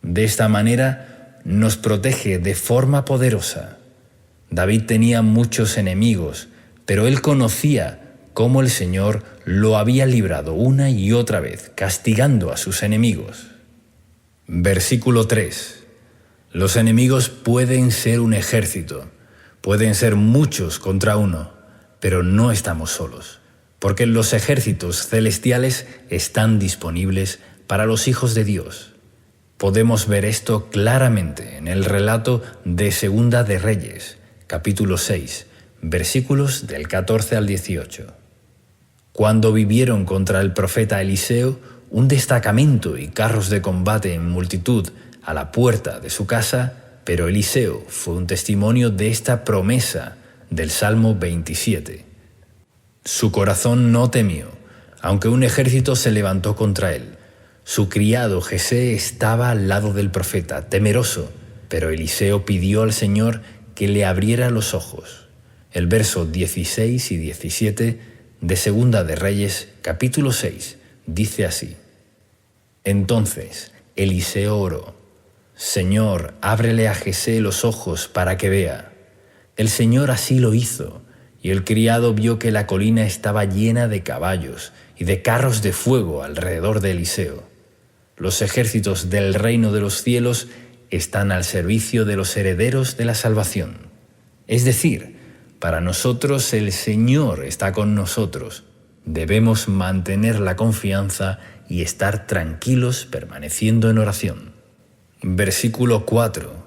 De esta manera, nos protege de forma poderosa. David tenía muchos enemigos, pero él conocía cómo el Señor lo había librado una y otra vez, castigando a sus enemigos. Versículo 3. Los enemigos pueden ser un ejército, pueden ser muchos contra uno, pero no estamos solos, porque los ejércitos celestiales están disponibles para los hijos de Dios. Podemos ver esto claramente en el relato de Segunda de Reyes, capítulo 6, versículos del 14 al 18. Cuando vivieron contra el profeta Eliseo, un destacamento y carros de combate en multitud a la puerta de su casa, pero Eliseo fue un testimonio de esta promesa del Salmo 27. Su corazón no temió, aunque un ejército se levantó contra él. Su criado Jesé estaba al lado del profeta, temeroso, pero Eliseo pidió al Señor que le abriera los ojos. El verso 16 y 17 de Segunda de Reyes, capítulo 6, dice así: Entonces Eliseo oró: Señor, ábrele a Jesé los ojos para que vea. El Señor así lo hizo, y el criado vio que la colina estaba llena de caballos y de carros de fuego alrededor de Eliseo. Los ejércitos del reino de los cielos están al servicio de los herederos de la salvación. Es decir, para nosotros el Señor está con nosotros. Debemos mantener la confianza y estar tranquilos permaneciendo en oración. Versículo 4.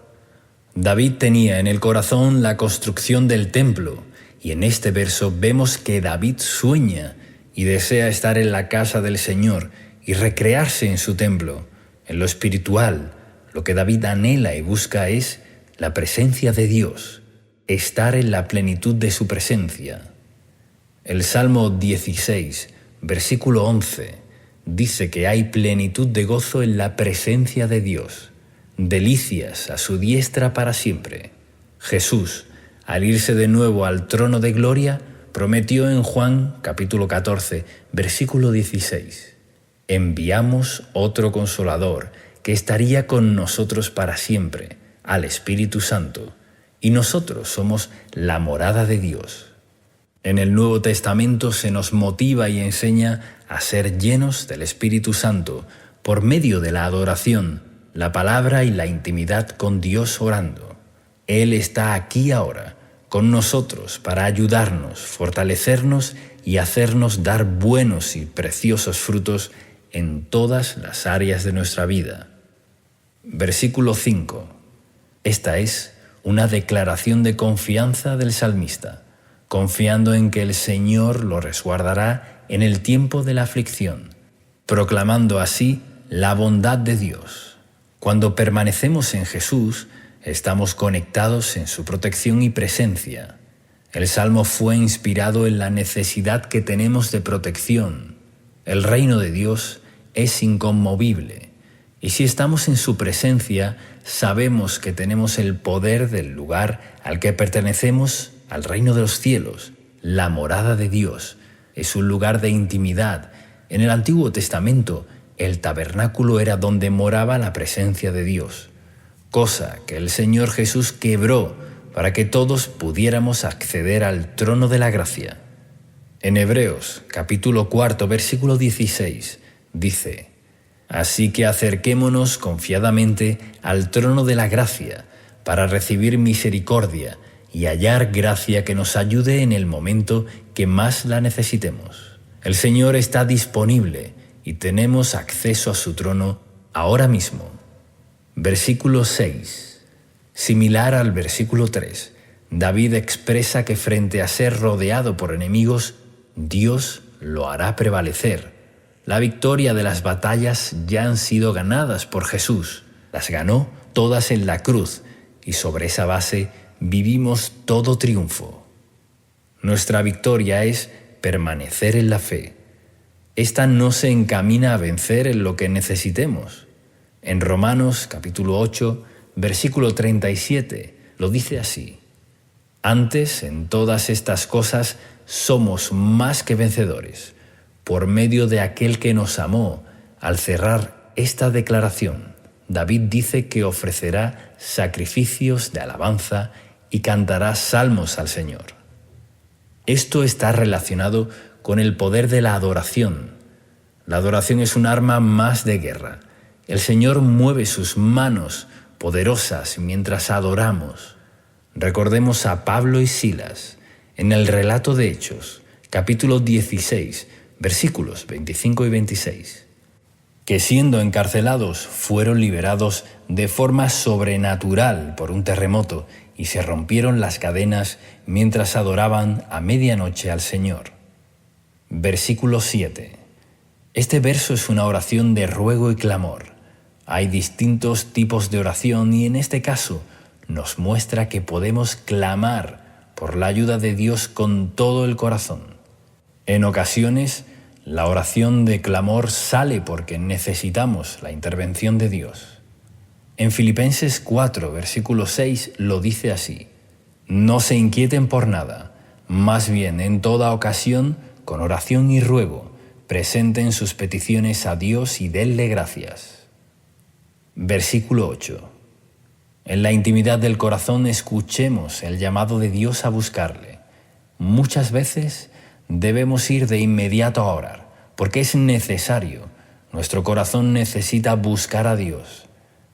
David tenía en el corazón la construcción del templo, y en este verso vemos que David sueña y desea estar en la casa del Señor y recrearse en su templo. En lo espiritual, lo que David anhela y busca es la presencia de Dios, estar en la plenitud de su presencia. El Salmo 16, versículo 11, dice que hay plenitud de gozo en la presencia de Dios, delicias a su diestra para siempre. Jesús, al irse de nuevo al trono de gloria, prometió en Juan capítulo 14, versículo 16: enviamos otro Consolador que estaría con nosotros para siempre, al Espíritu Santo, y nosotros somos la morada de Dios. En el Nuevo Testamento se nos motiva y enseña a ser llenos del Espíritu Santo por medio de la adoración, la palabra y la intimidad con Dios orando. Él está aquí ahora, con nosotros, para ayudarnos, fortalecernos y hacernos dar buenos y preciosos frutos en todas las áreas de nuestra vida. Versículo 5. Esta es una declaración de confianza del salmista, confiando en que el Señor lo resguardará en el tiempo de la aflicción, proclamando así la bondad de Dios. Cuando permanecemos en Jesús, estamos conectados en su protección y presencia. El Salmo fue inspirado en la necesidad que tenemos de protección. El reino de Dios es inconmovible, y si estamos en su presencia, sabemos que tenemos el poder del lugar al que pertenecemos, al reino de los cielos. La morada de Dios es un lugar de intimidad. En el Antiguo Testamento, el tabernáculo era donde moraba la presencia de Dios, cosa que el Señor Jesús quebró para que todos pudiéramos acceder al trono de la gracia. En Hebreos, capítulo 4, versículo 16, dice: «Así que acerquémonos confiadamente al trono de la gracia para recibir misericordia y hallar gracia que nos ayude en el momento que más la necesitemos». El Señor está disponible y tenemos acceso a su trono ahora mismo. Versículo 6. Similar al versículo 3, David expresa que frente a ser rodeado por enemigos, Dios lo hará prevalecer. La victoria de las batallas ya han sido ganadas por Jesús. Las ganó todas en la cruz y sobre esa base vivimos todo triunfo. Nuestra victoria es permanecer en la fe. Esta no se encamina a vencer en lo que necesitemos. En Romanos capítulo 8, versículo 37, lo dice así: «Antes, en todas estas cosas, somos más que vencedores, por medio de aquel que nos amó». Al cerrar esta declaración, David dice que ofrecerá sacrificios de alabanza y cantará salmos al Señor. Esto está relacionado con el poder de la adoración. La adoración es un arma más de guerra. El Señor mueve sus manos poderosas mientras adoramos. Recordemos a Pablo y Silas en el relato de Hechos, capítulo 16, versículos 25 y 26, que siendo encarcelados fueron liberados de forma sobrenatural por un terremoto y se rompieron las cadenas mientras adoraban a medianoche al Señor. Versículo 7. Este verso es una oración de ruego y clamor. Hay distintos tipos de oración y en este caso nos muestra que podemos clamar por la ayuda de Dios con todo el corazón. En ocasiones, la oración de clamor sale porque necesitamos la intervención de Dios. En Filipenses 4, versículo 6 lo dice así: «No se inquieten por nada, más bien en toda ocasión, con oración y ruego, presenten sus peticiones a Dios y denle gracias». Versículo 8. En la intimidad del corazón escuchemos el llamado de Dios a buscarle. Muchas veces debemos ir de inmediato a orar, porque es necesario. Nuestro corazón necesita buscar a Dios.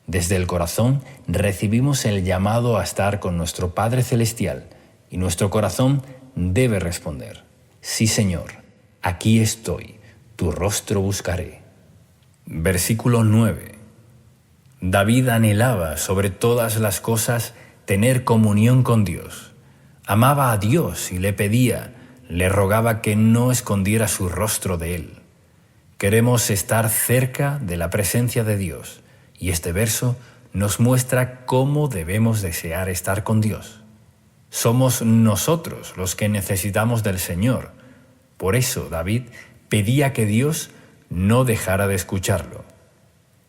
Desde el corazón recibimos el llamado a estar con nuestro Padre Celestial y nuestro corazón debe responder: «Sí, Señor, aquí estoy, tu rostro buscaré». Versículo 9. David anhelaba sobre todas las cosas tener comunión con Dios. Amaba a Dios y le pedía, le rogaba que no escondiera su rostro de él. Queremos estar cerca de la presencia de Dios y este verso nos muestra cómo debemos desear estar con Dios. Somos nosotros los que necesitamos del Señor. Por eso David pedía que Dios no dejara de escucharlo.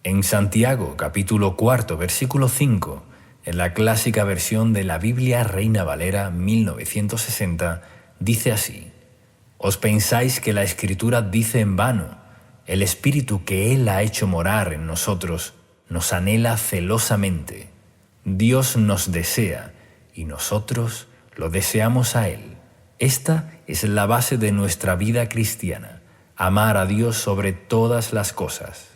En Santiago, capítulo 4, versículo 5, en la clásica versión de la Biblia Reina Valera 1960, dice así: «¿Os pensáis que la Escritura dice en vano? El Espíritu que Él ha hecho morar en nosotros nos anhela celosamente. Dios nos desea y nosotros lo deseamos a Él. Esta es la base de nuestra vida cristiana, amar a Dios sobre todas las cosas.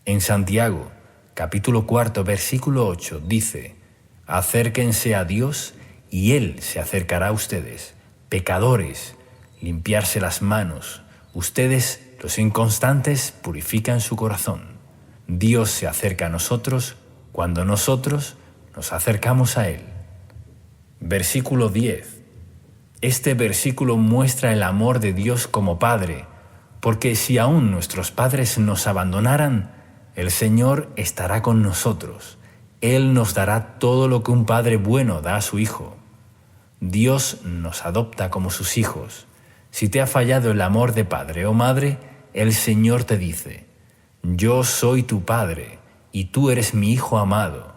En Santiago, capítulo 4, versículo 8, dice: acérquense a Dios y Él se acercará a ustedes. Pecadores, limpiarse las manos. Ustedes, los inconstantes, purifican su corazón. Dios se acerca a nosotros cuando nosotros nos acercamos a Él. Versículo 10. Este versículo muestra el amor de Dios como Padre, porque si aún nuestros padres nos abandonaran, el Señor estará con nosotros. Él nos dará todo lo que un padre bueno da a su hijo. Dios nos adopta como sus hijos. Si te ha fallado el amor de padre o madre, el Señor te dice: yo soy tu Padre y tú eres mi Hijo amado.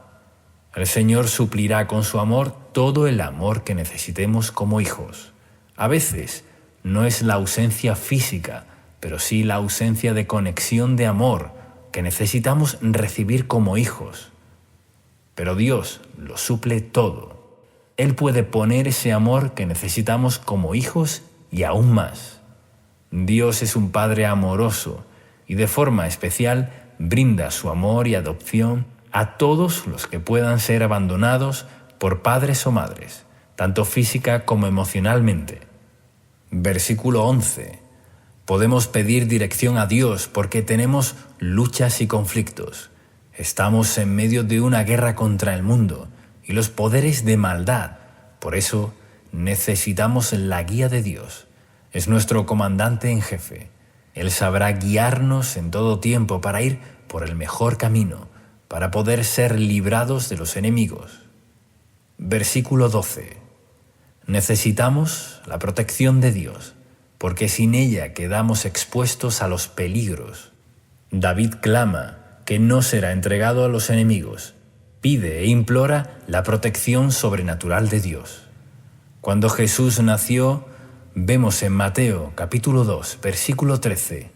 El Señor suplirá con su amor todo el amor que necesitemos como hijos. A veces no es la ausencia física, pero sí la ausencia de conexión de amor que necesitamos recibir como hijos. Pero Dios lo suple todo. Él puede poner ese amor que necesitamos como hijos y aún más. Dios es un Padre amoroso y de forma especial brinda su amor y adopción a todos los que puedan ser abandonados por padres o madres, tanto física como emocionalmente. Versículo 11. Podemos pedir dirección a Dios porque tenemos luchas y conflictos. Estamos en medio de una guerra contra el mundo y los poderes de maldad. Por eso necesitamos la guía de Dios. Es nuestro comandante en jefe. Él sabrá guiarnos en todo tiempo para ir por el mejor camino, para poder ser librados de los enemigos. Versículo 12. Necesitamos la protección de Dios, porque sin ella quedamos expuestos a los peligros. David clama que no será entregado a los enemigos. Pide e implora la protección sobrenatural de Dios. Cuando Jesús nació, vemos en Mateo capítulo 2, versículo 13,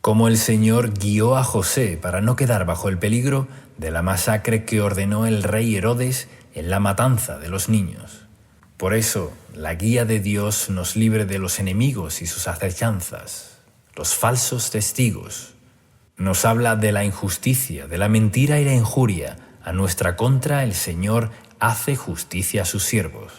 cómo el Señor guió a José para no quedar bajo el peligro de la masacre que ordenó el rey Herodes en la matanza de los niños. Por eso, la guía de Dios nos libre de los enemigos y sus acechanzas, los falsos testigos. Nos habla de la injusticia, de la mentira y la injuria. A nuestra contra el Señor hace justicia a sus siervos.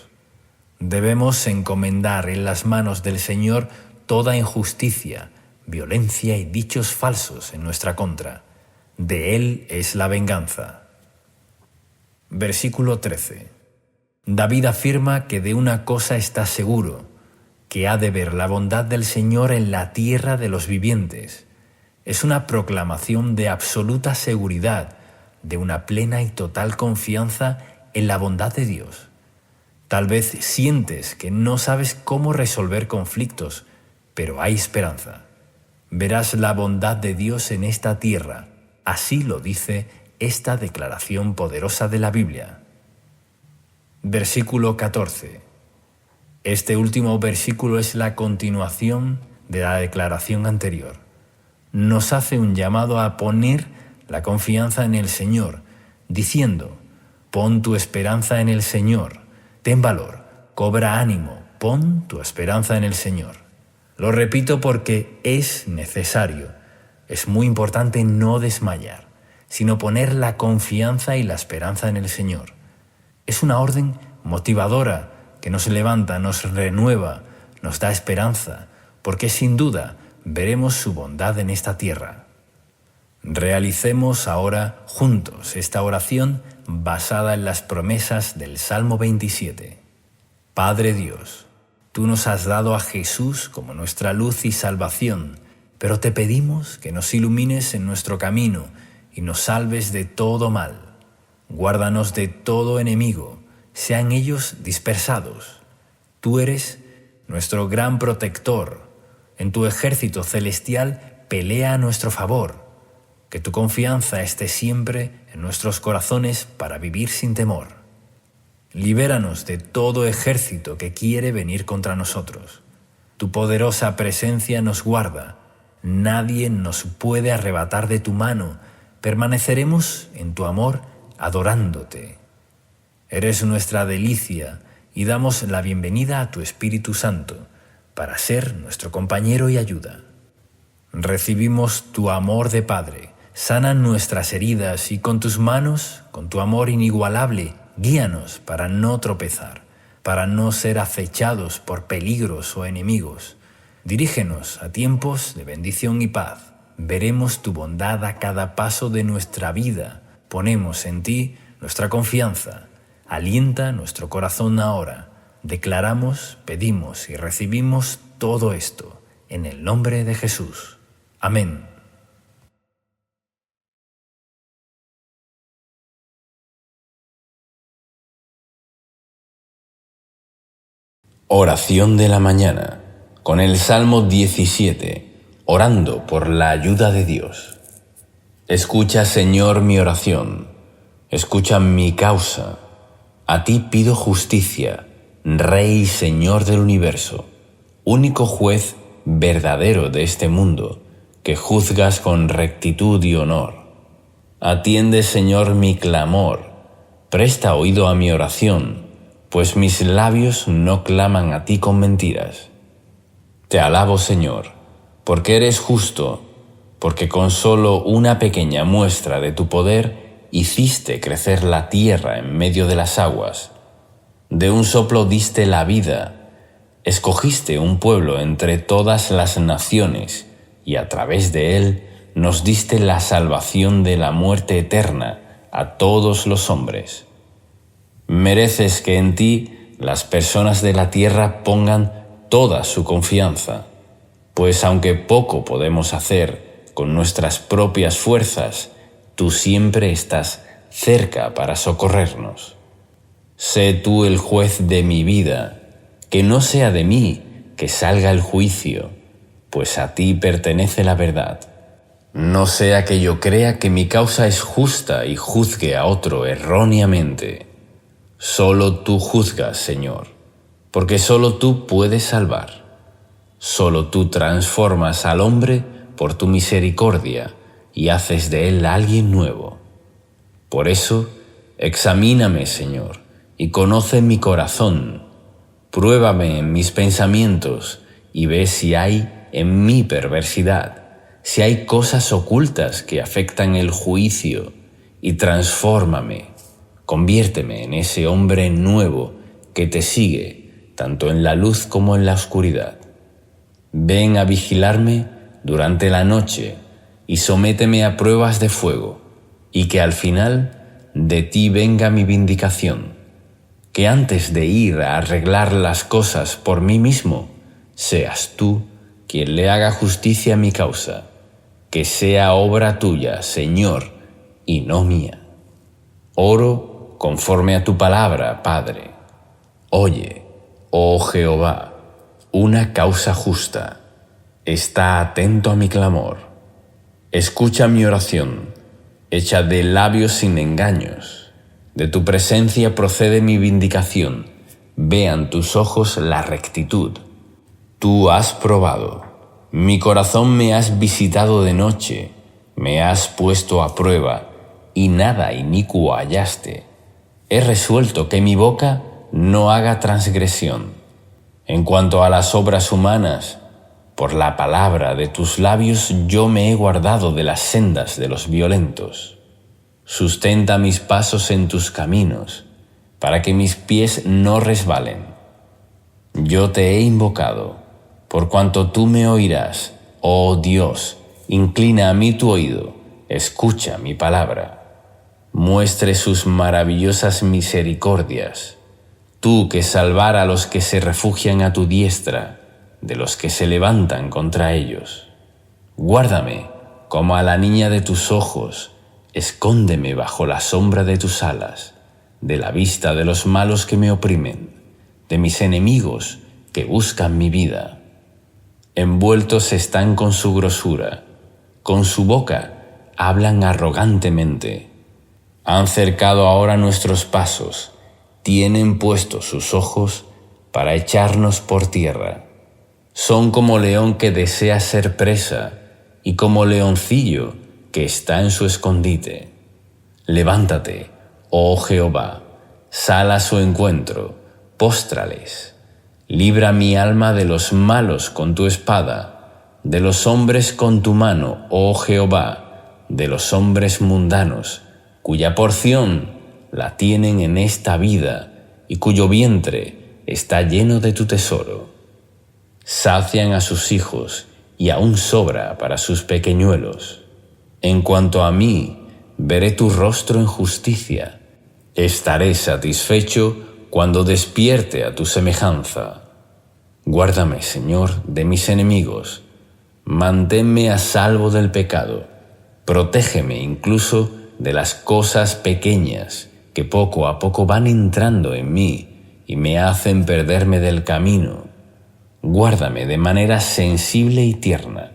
Debemos encomendar en las manos del Señor toda injusticia, violencia y dichos falsos en nuestra contra. De Él es la venganza. Versículo 13. David afirma que de una cosa está seguro, que ha de ver la bondad del Señor en la tierra de los vivientes. Es una proclamación de absoluta seguridad, de una plena y total confianza en la bondad de Dios. Tal vez sientes que no sabes cómo resolver conflictos, pero hay esperanza. Verás la bondad de Dios en esta tierra. Así lo dice esta declaración poderosa de la Biblia. Versículo 14. Este último versículo es la continuación de la declaración anterior. Nos hace un llamado a poner la confianza en el Señor, diciendo: pon tu esperanza en el Señor, ten valor, cobra ánimo, pon tu esperanza en el Señor. Lo repito porque es necesario. Es muy importante no desmayar, sino poner la confianza y la esperanza en el Señor. Es una orden motivadora que nos levanta, nos renueva, nos da esperanza, porque sin duda veremos su bondad en esta tierra. Realicemos ahora juntos esta oración basada en las promesas del Salmo 27. Padre Dios, tú nos has dado a Jesús como nuestra luz y salvación, pero te pedimos que nos ilumines en nuestro camino y nos salves de todo mal. Guárdanos de todo enemigo, sean ellos dispersados. Tú eres nuestro gran protector. En tu ejército celestial pelea a nuestro favor. Que tu confianza esté siempre en nuestros corazones para vivir sin temor. Libéranos de todo ejército que quiere venir contra nosotros. Tu poderosa presencia nos guarda. nadie nos puede arrebatar de tu mano. Permaneceremos en tu amor adorándote. Eres nuestra delicia y damos la bienvenida a tu Espíritu Santo para ser nuestro compañero y ayuda. Recibimos tu amor de Padre, sana nuestras heridas y con tus manos, con tu amor inigualable, guíanos para no tropezar, para no ser acechados por peligros o enemigos. Dirígenos a tiempos de bendición y paz. Veremos tu bondad a cada paso de nuestra vida. Ponemos en ti nuestra confianza. Alienta nuestro corazón ahora. Declaramos, pedimos y recibimos todo esto en el nombre de Jesús. Amén. Oración de la mañana, con el Salmo 17, orando por la ayuda de Dios. Escucha, Señor, mi oración, escucha mi causa. A ti pido justicia, Rey y Señor del universo, único juez verdadero de este mundo, que juzgas con rectitud y honor. Atiende, Señor, mi clamor, presta oído a mi oración, pues mis labios no claman a ti con mentiras. Te alabo, Señor, porque eres justo, porque con solo una pequeña muestra de tu poder hiciste crecer la tierra en medio de las aguas. De un soplo diste la vida, escogiste un pueblo entre todas las naciones y a través de él nos diste la salvación de la muerte eterna a todos los hombres. Mereces que en ti las personas de la tierra pongan toda su confianza, pues aunque poco podemos hacer con nuestras propias fuerzas, tú siempre estás cerca para socorrernos. Sé tú el juez de mi vida, que no sea de mí que salga el juicio, pues a ti pertenece la verdad. No sea que yo crea que mi causa es justa y juzgue a otro erróneamente. Solo tú juzgas, Señor, porque solo tú puedes salvar. Solo tú transformas al hombre por tu misericordia y haces de él alguien nuevo. Por eso, examíname, Señor, y conoce mi corazón. Pruébame en mis pensamientos y ve si hay en mí perversidad, si hay cosas ocultas que afectan el juicio, y transfórmame. Conviérteme en ese hombre nuevo que te sigue, tanto en la luz como en la oscuridad. Ven a vigilarme durante la noche y sométeme a pruebas de fuego, y que al final de ti venga mi vindicación. Que antes de ir a arreglar las cosas por mí mismo, seas tú quien le haga justicia a mi causa. Que sea obra tuya, Señor, y no mía. Oro conforme a tu palabra, Padre. Oye, oh Jehová, una causa justa. Está atento a mi clamor. Escucha mi oración, hecha de labios sin engaños. De tu presencia procede mi vindicación. Vean tus ojos la rectitud. Tú has probado. Mi corazón me has visitado de noche. Me has puesto a prueba y nada inicuo hallaste. He resuelto que mi boca no haga transgresión. En cuanto a las obras humanas, por la palabra de tus labios yo me he guardado de las sendas de los violentos. Sustenta mis pasos en tus caminos, para que mis pies no resbalen. Yo te he invocado, por cuanto tú me oirás, oh Dios, inclina a mí tu oído, escucha mi palabra. Muestre sus maravillosas misericordias, tú que salvar a los que se refugian a tu diestra, de los que se levantan contra ellos. Guárdame como a la niña de tus ojos, escóndeme bajo la sombra de tus alas, de la vista de los malos que me oprimen, de mis enemigos que buscan mi vida. Envueltos están con su grosura, con su boca hablan arrogantemente. Han cercado ahora nuestros pasos, tienen puestos sus ojos para echarnos por tierra. Son como león que desea ser presa, y como leoncillo que está en su escondite. Levántate, oh Jehová, sal a su encuentro, póstrales. Libra mi alma de los malos con tu espada, de los hombres con tu mano, oh Jehová, de los hombres mundanos, cuya porción la tienen en esta vida y cuyo vientre está lleno de tu tesoro. Sacian a sus hijos y aún sobra para sus pequeñuelos. En cuanto a mí, veré tu rostro en justicia. Estaré satisfecho cuando despierte a tu semejanza. Guárdame, Señor, de mis enemigos. Manténme a salvo del pecado. Protégeme incluso de las cosas pequeñas que poco a poco van entrando en mí y me hacen perderme del camino. Guárdame de manera sensible y tierna,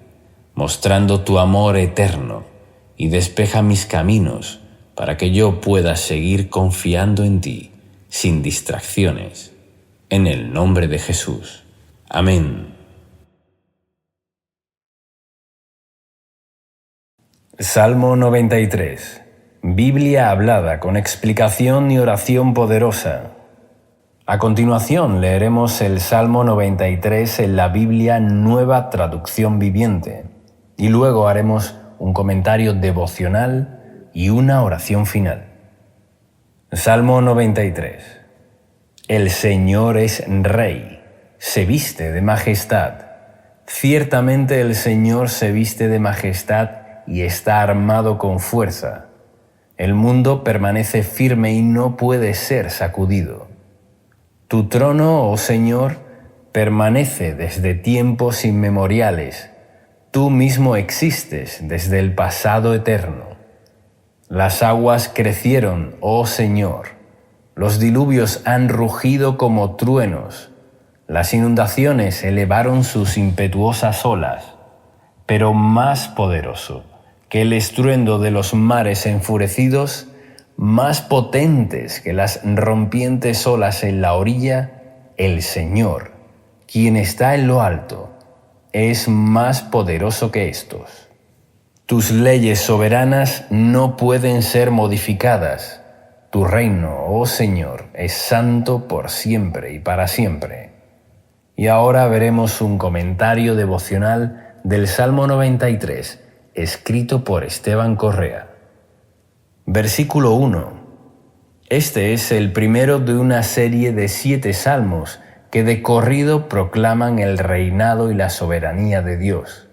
mostrando tu amor eterno, y despeja mis caminos para que yo pueda seguir confiando en ti, sin distracciones. En el nombre de Jesús. Amén. Salmo 93. Biblia hablada con explicación y oración poderosa. A continuación leeremos el Salmo 93 en la Biblia Nueva Traducción Viviente y luego haremos un comentario devocional y una oración final. Salmo 93. El Señor es Rey, se viste de majestad. Ciertamente el Señor se viste de majestad y está armado con fuerza. El mundo permanece firme y no puede ser sacudido. Tu trono, oh Señor, permanece desde tiempos inmemoriales. Tú mismo existes desde el pasado eterno. Las aguas crecieron, oh Señor. Los diluvios han rugido como truenos. Las inundaciones elevaron sus impetuosas olas. Pero más poderoso que el estruendo de los mares enfurecidos, más potentes que las rompientes olas en la orilla, el Señor, quien está en lo alto, es más poderoso que estos. Tus leyes soberanas no pueden ser modificadas. Tu reino, oh Señor, es santo por siempre y para siempre. Y ahora veremos un comentario devocional del Salmo 93, escrito por Esteban Correa. Versículo 1. Este es el primero de una serie de 7 salmos que de corrido proclaman el reinado y la soberanía de Dios.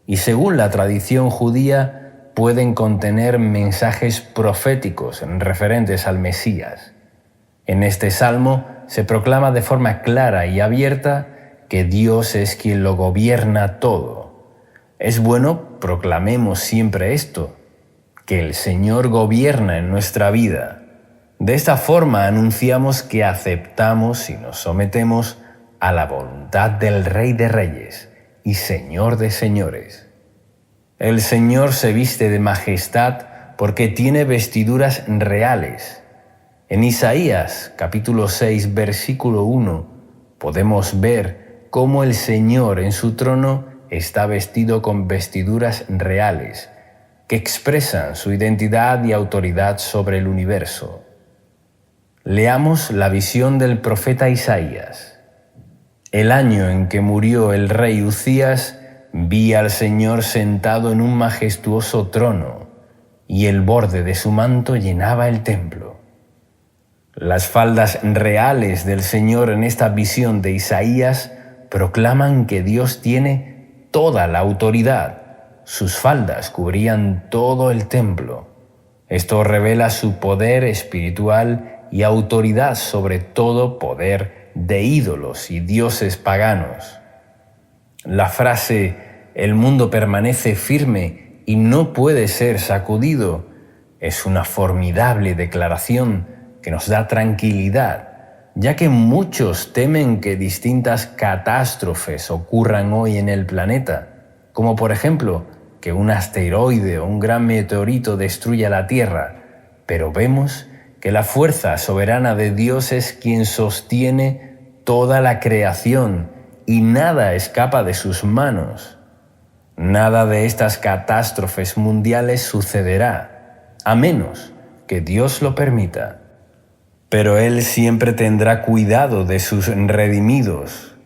Y según la tradición judía, pueden contener mensajes proféticos referentes al Mesías. En este salmo se proclama de forma clara y abierta que Dios es quien lo gobierna todo. Es bueno proclamemos siempre esto, que el Señor gobierna en nuestra vida. De esta forma anunciamos que aceptamos y nos sometemos a la voluntad del Rey de Reyes y Señor de Señores. El Señor se viste de majestad porque tiene vestiduras reales. En Isaías, capítulo 6, versículo 1, podemos ver cómo el Señor en su trono está vestido con vestiduras reales, que expresan su identidad y autoridad sobre el universo. Leamos la visión del profeta Isaías. El año en que murió el rey Uzías, vi al Señor sentado en un majestuoso trono, y el borde de su manto llenaba el templo. Las faldas reales del Señor en esta visión de Isaías proclaman que Dios tiene toda la autoridad. Sus faldas cubrían todo el templo. Esto revela su poder espiritual y autoridad sobre todo poder de ídolos y dioses paganos. La frase «el mundo permanece firme y no puede ser sacudido» es una formidable declaración que nos da tranquilidad, ya que muchos temen que distintas catástrofes ocurran hoy en el planeta, como por ejemplo que un asteroide o un gran meteorito destruya la Tierra, pero vemos que la fuerza soberana de Dios es quien sostiene toda la creación y nada escapa de sus manos. Nada de estas catástrofes mundiales sucederá, a menos que Dios lo permita. Pero Él siempre tendrá cuidado de sus redimidos.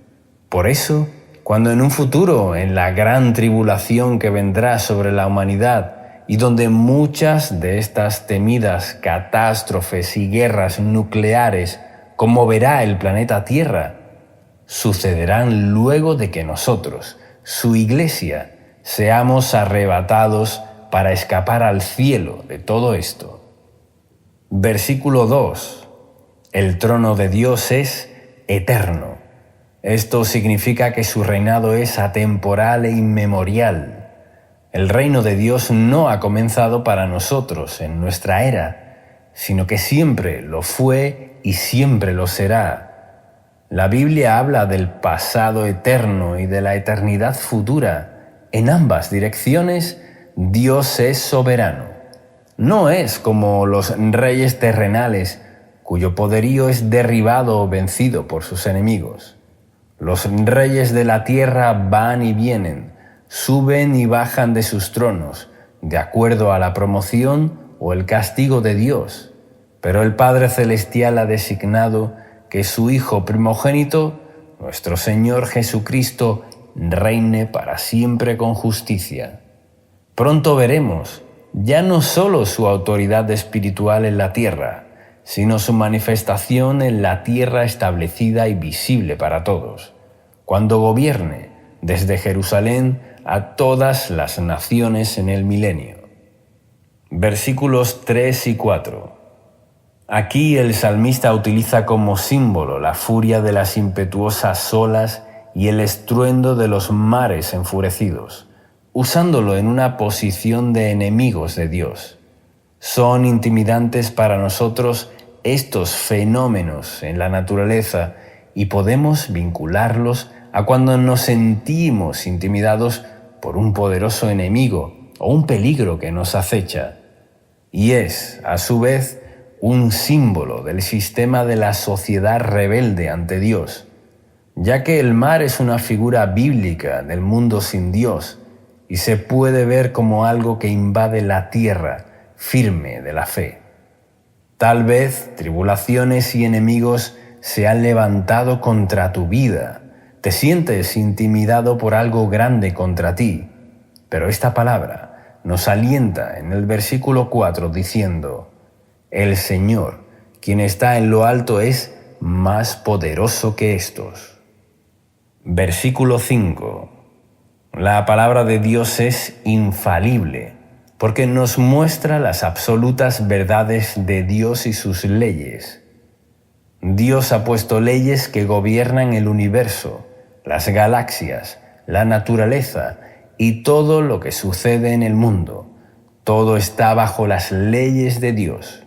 Por eso, cuando en un futuro, en la gran tribulación que vendrá sobre la humanidad, y donde muchas de estas temidas catástrofes y guerras nucleares conmoverá el planeta Tierra, sucederán luego de que nosotros, su Iglesia, seamos arrebatados para escapar al cielo de todo esto. Versículo 2. El trono de Dios es eterno. Esto significa que su reinado es atemporal e inmemorial. El reino de Dios no ha comenzado para nosotros en nuestra era, sino que siempre lo fue y siempre lo será. La Biblia habla del pasado eterno y de la eternidad futura. En ambas direcciones, Dios es soberano. No es como los reyes terrenales, cuyo poderío es derribado o vencido por sus enemigos. Los reyes de la tierra van y vienen, suben y bajan de sus tronos, de acuerdo a la promoción o el castigo de Dios. Pero el Padre Celestial ha designado que su Hijo primogénito, nuestro Señor Jesucristo, reine para siempre con justicia. Pronto veremos ya no solo su autoridad espiritual en la tierra, sino su manifestación en la tierra establecida y visible para todos, cuando gobierne desde Jerusalén a todas las naciones en el milenio. Versículos 3 y 4. Aquí el salmista utiliza como símbolo la furia de las impetuosas olas y el estruendo de los mares enfurecidos, usándolo en una posición de enemigos de Dios. Son intimidantes para nosotros estos fenómenos en la naturaleza y podemos vincularlos a cuando nos sentimos intimidados por un poderoso enemigo o un peligro que nos acecha. Y es, a su vez, un símbolo del sistema de la sociedad rebelde ante Dios, ya que el mar es una figura bíblica del mundo sin Dios y se puede ver como algo que invade la tierra firme de la fe. Tal vez tribulaciones y enemigos se han levantado contra tu vida. Te sientes intimidado por algo grande contra ti, pero esta palabra nos alienta en el versículo 4 diciendo: el Señor, quien está en lo alto, es más poderoso que estos. Versículo 5. La palabra de Dios es infalible, porque nos muestra las absolutas verdades de Dios y sus leyes. Dios ha puesto leyes que gobiernan el universo, las galaxias, la naturaleza y todo lo que sucede en el mundo. Todo está bajo las leyes de Dios.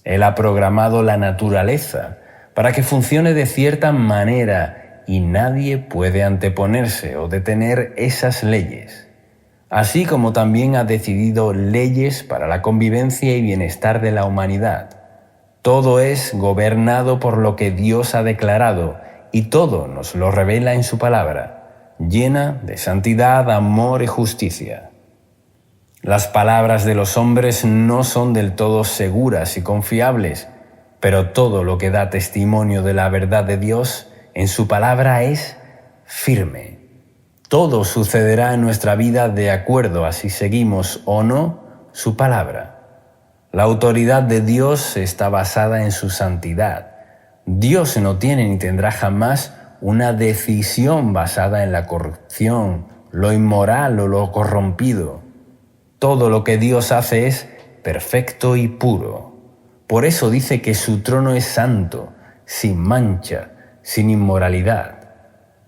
Él ha programado la naturaleza para que funcione de cierta manera y nadie puede anteponerse o detener esas leyes. Así como también ha decidido leyes para la convivencia y bienestar de la humanidad. Todo es gobernado por lo que Dios ha declarado y todo nos lo revela en su palabra, llena de santidad, amor y justicia. Las palabras de los hombres no son del todo seguras y confiables, pero todo lo que da testimonio de la verdad de Dios en su palabra es firme. Todo sucederá en nuestra vida de acuerdo a si seguimos o no su palabra. La autoridad de Dios está basada en su santidad. Dios no tiene ni tendrá jamás una decisión basada en la corrupción, lo inmoral o lo corrompido. Todo lo que Dios hace es perfecto y puro. Por eso dice que su trono es santo, sin mancha, sin inmoralidad.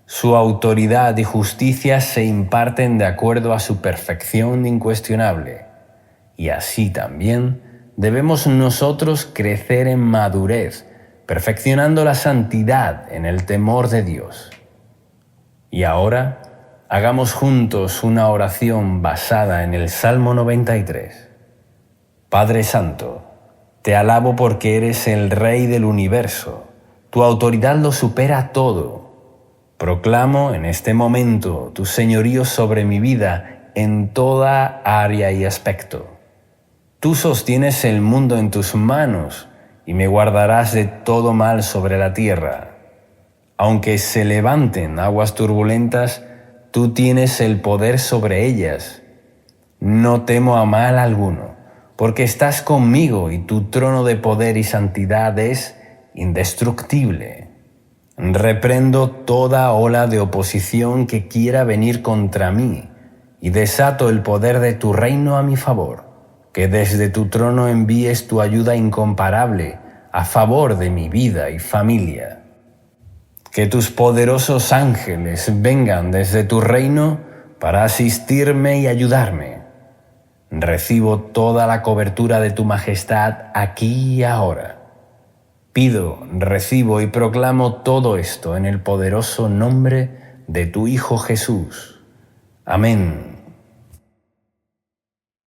Su autoridad y justicia se imparten de acuerdo a su perfección incuestionable. Y así también debemos nosotros crecer en madurez, perfeccionando la santidad en el temor de Dios. Y ahora, hagamos juntos una oración basada en el Salmo 93. Padre Santo, te alabo porque eres el Rey del universo. Tu autoridad lo supera todo. Proclamo en este momento tu señorío sobre mi vida en toda área y aspecto. Tú sostienes el mundo en tus manos y me guardarás de todo mal sobre la tierra. Aunque se levanten aguas turbulentas, tú tienes el poder sobre ellas. No temo a mal alguno, porque estás conmigo y tu trono de poder y santidad es indestructible. Reprendo toda ola de oposición que quiera venir contra mí y desato el poder de tu reino a mi favor. Que desde tu trono envíes tu ayuda incomparable a favor de mi vida y familia. Que tus poderosos ángeles vengan desde tu reino para asistirme y ayudarme. Recibo toda la cobertura de tu majestad aquí y ahora. Pido, recibo y proclamo todo esto en el poderoso nombre de tu Hijo Jesús. Amén.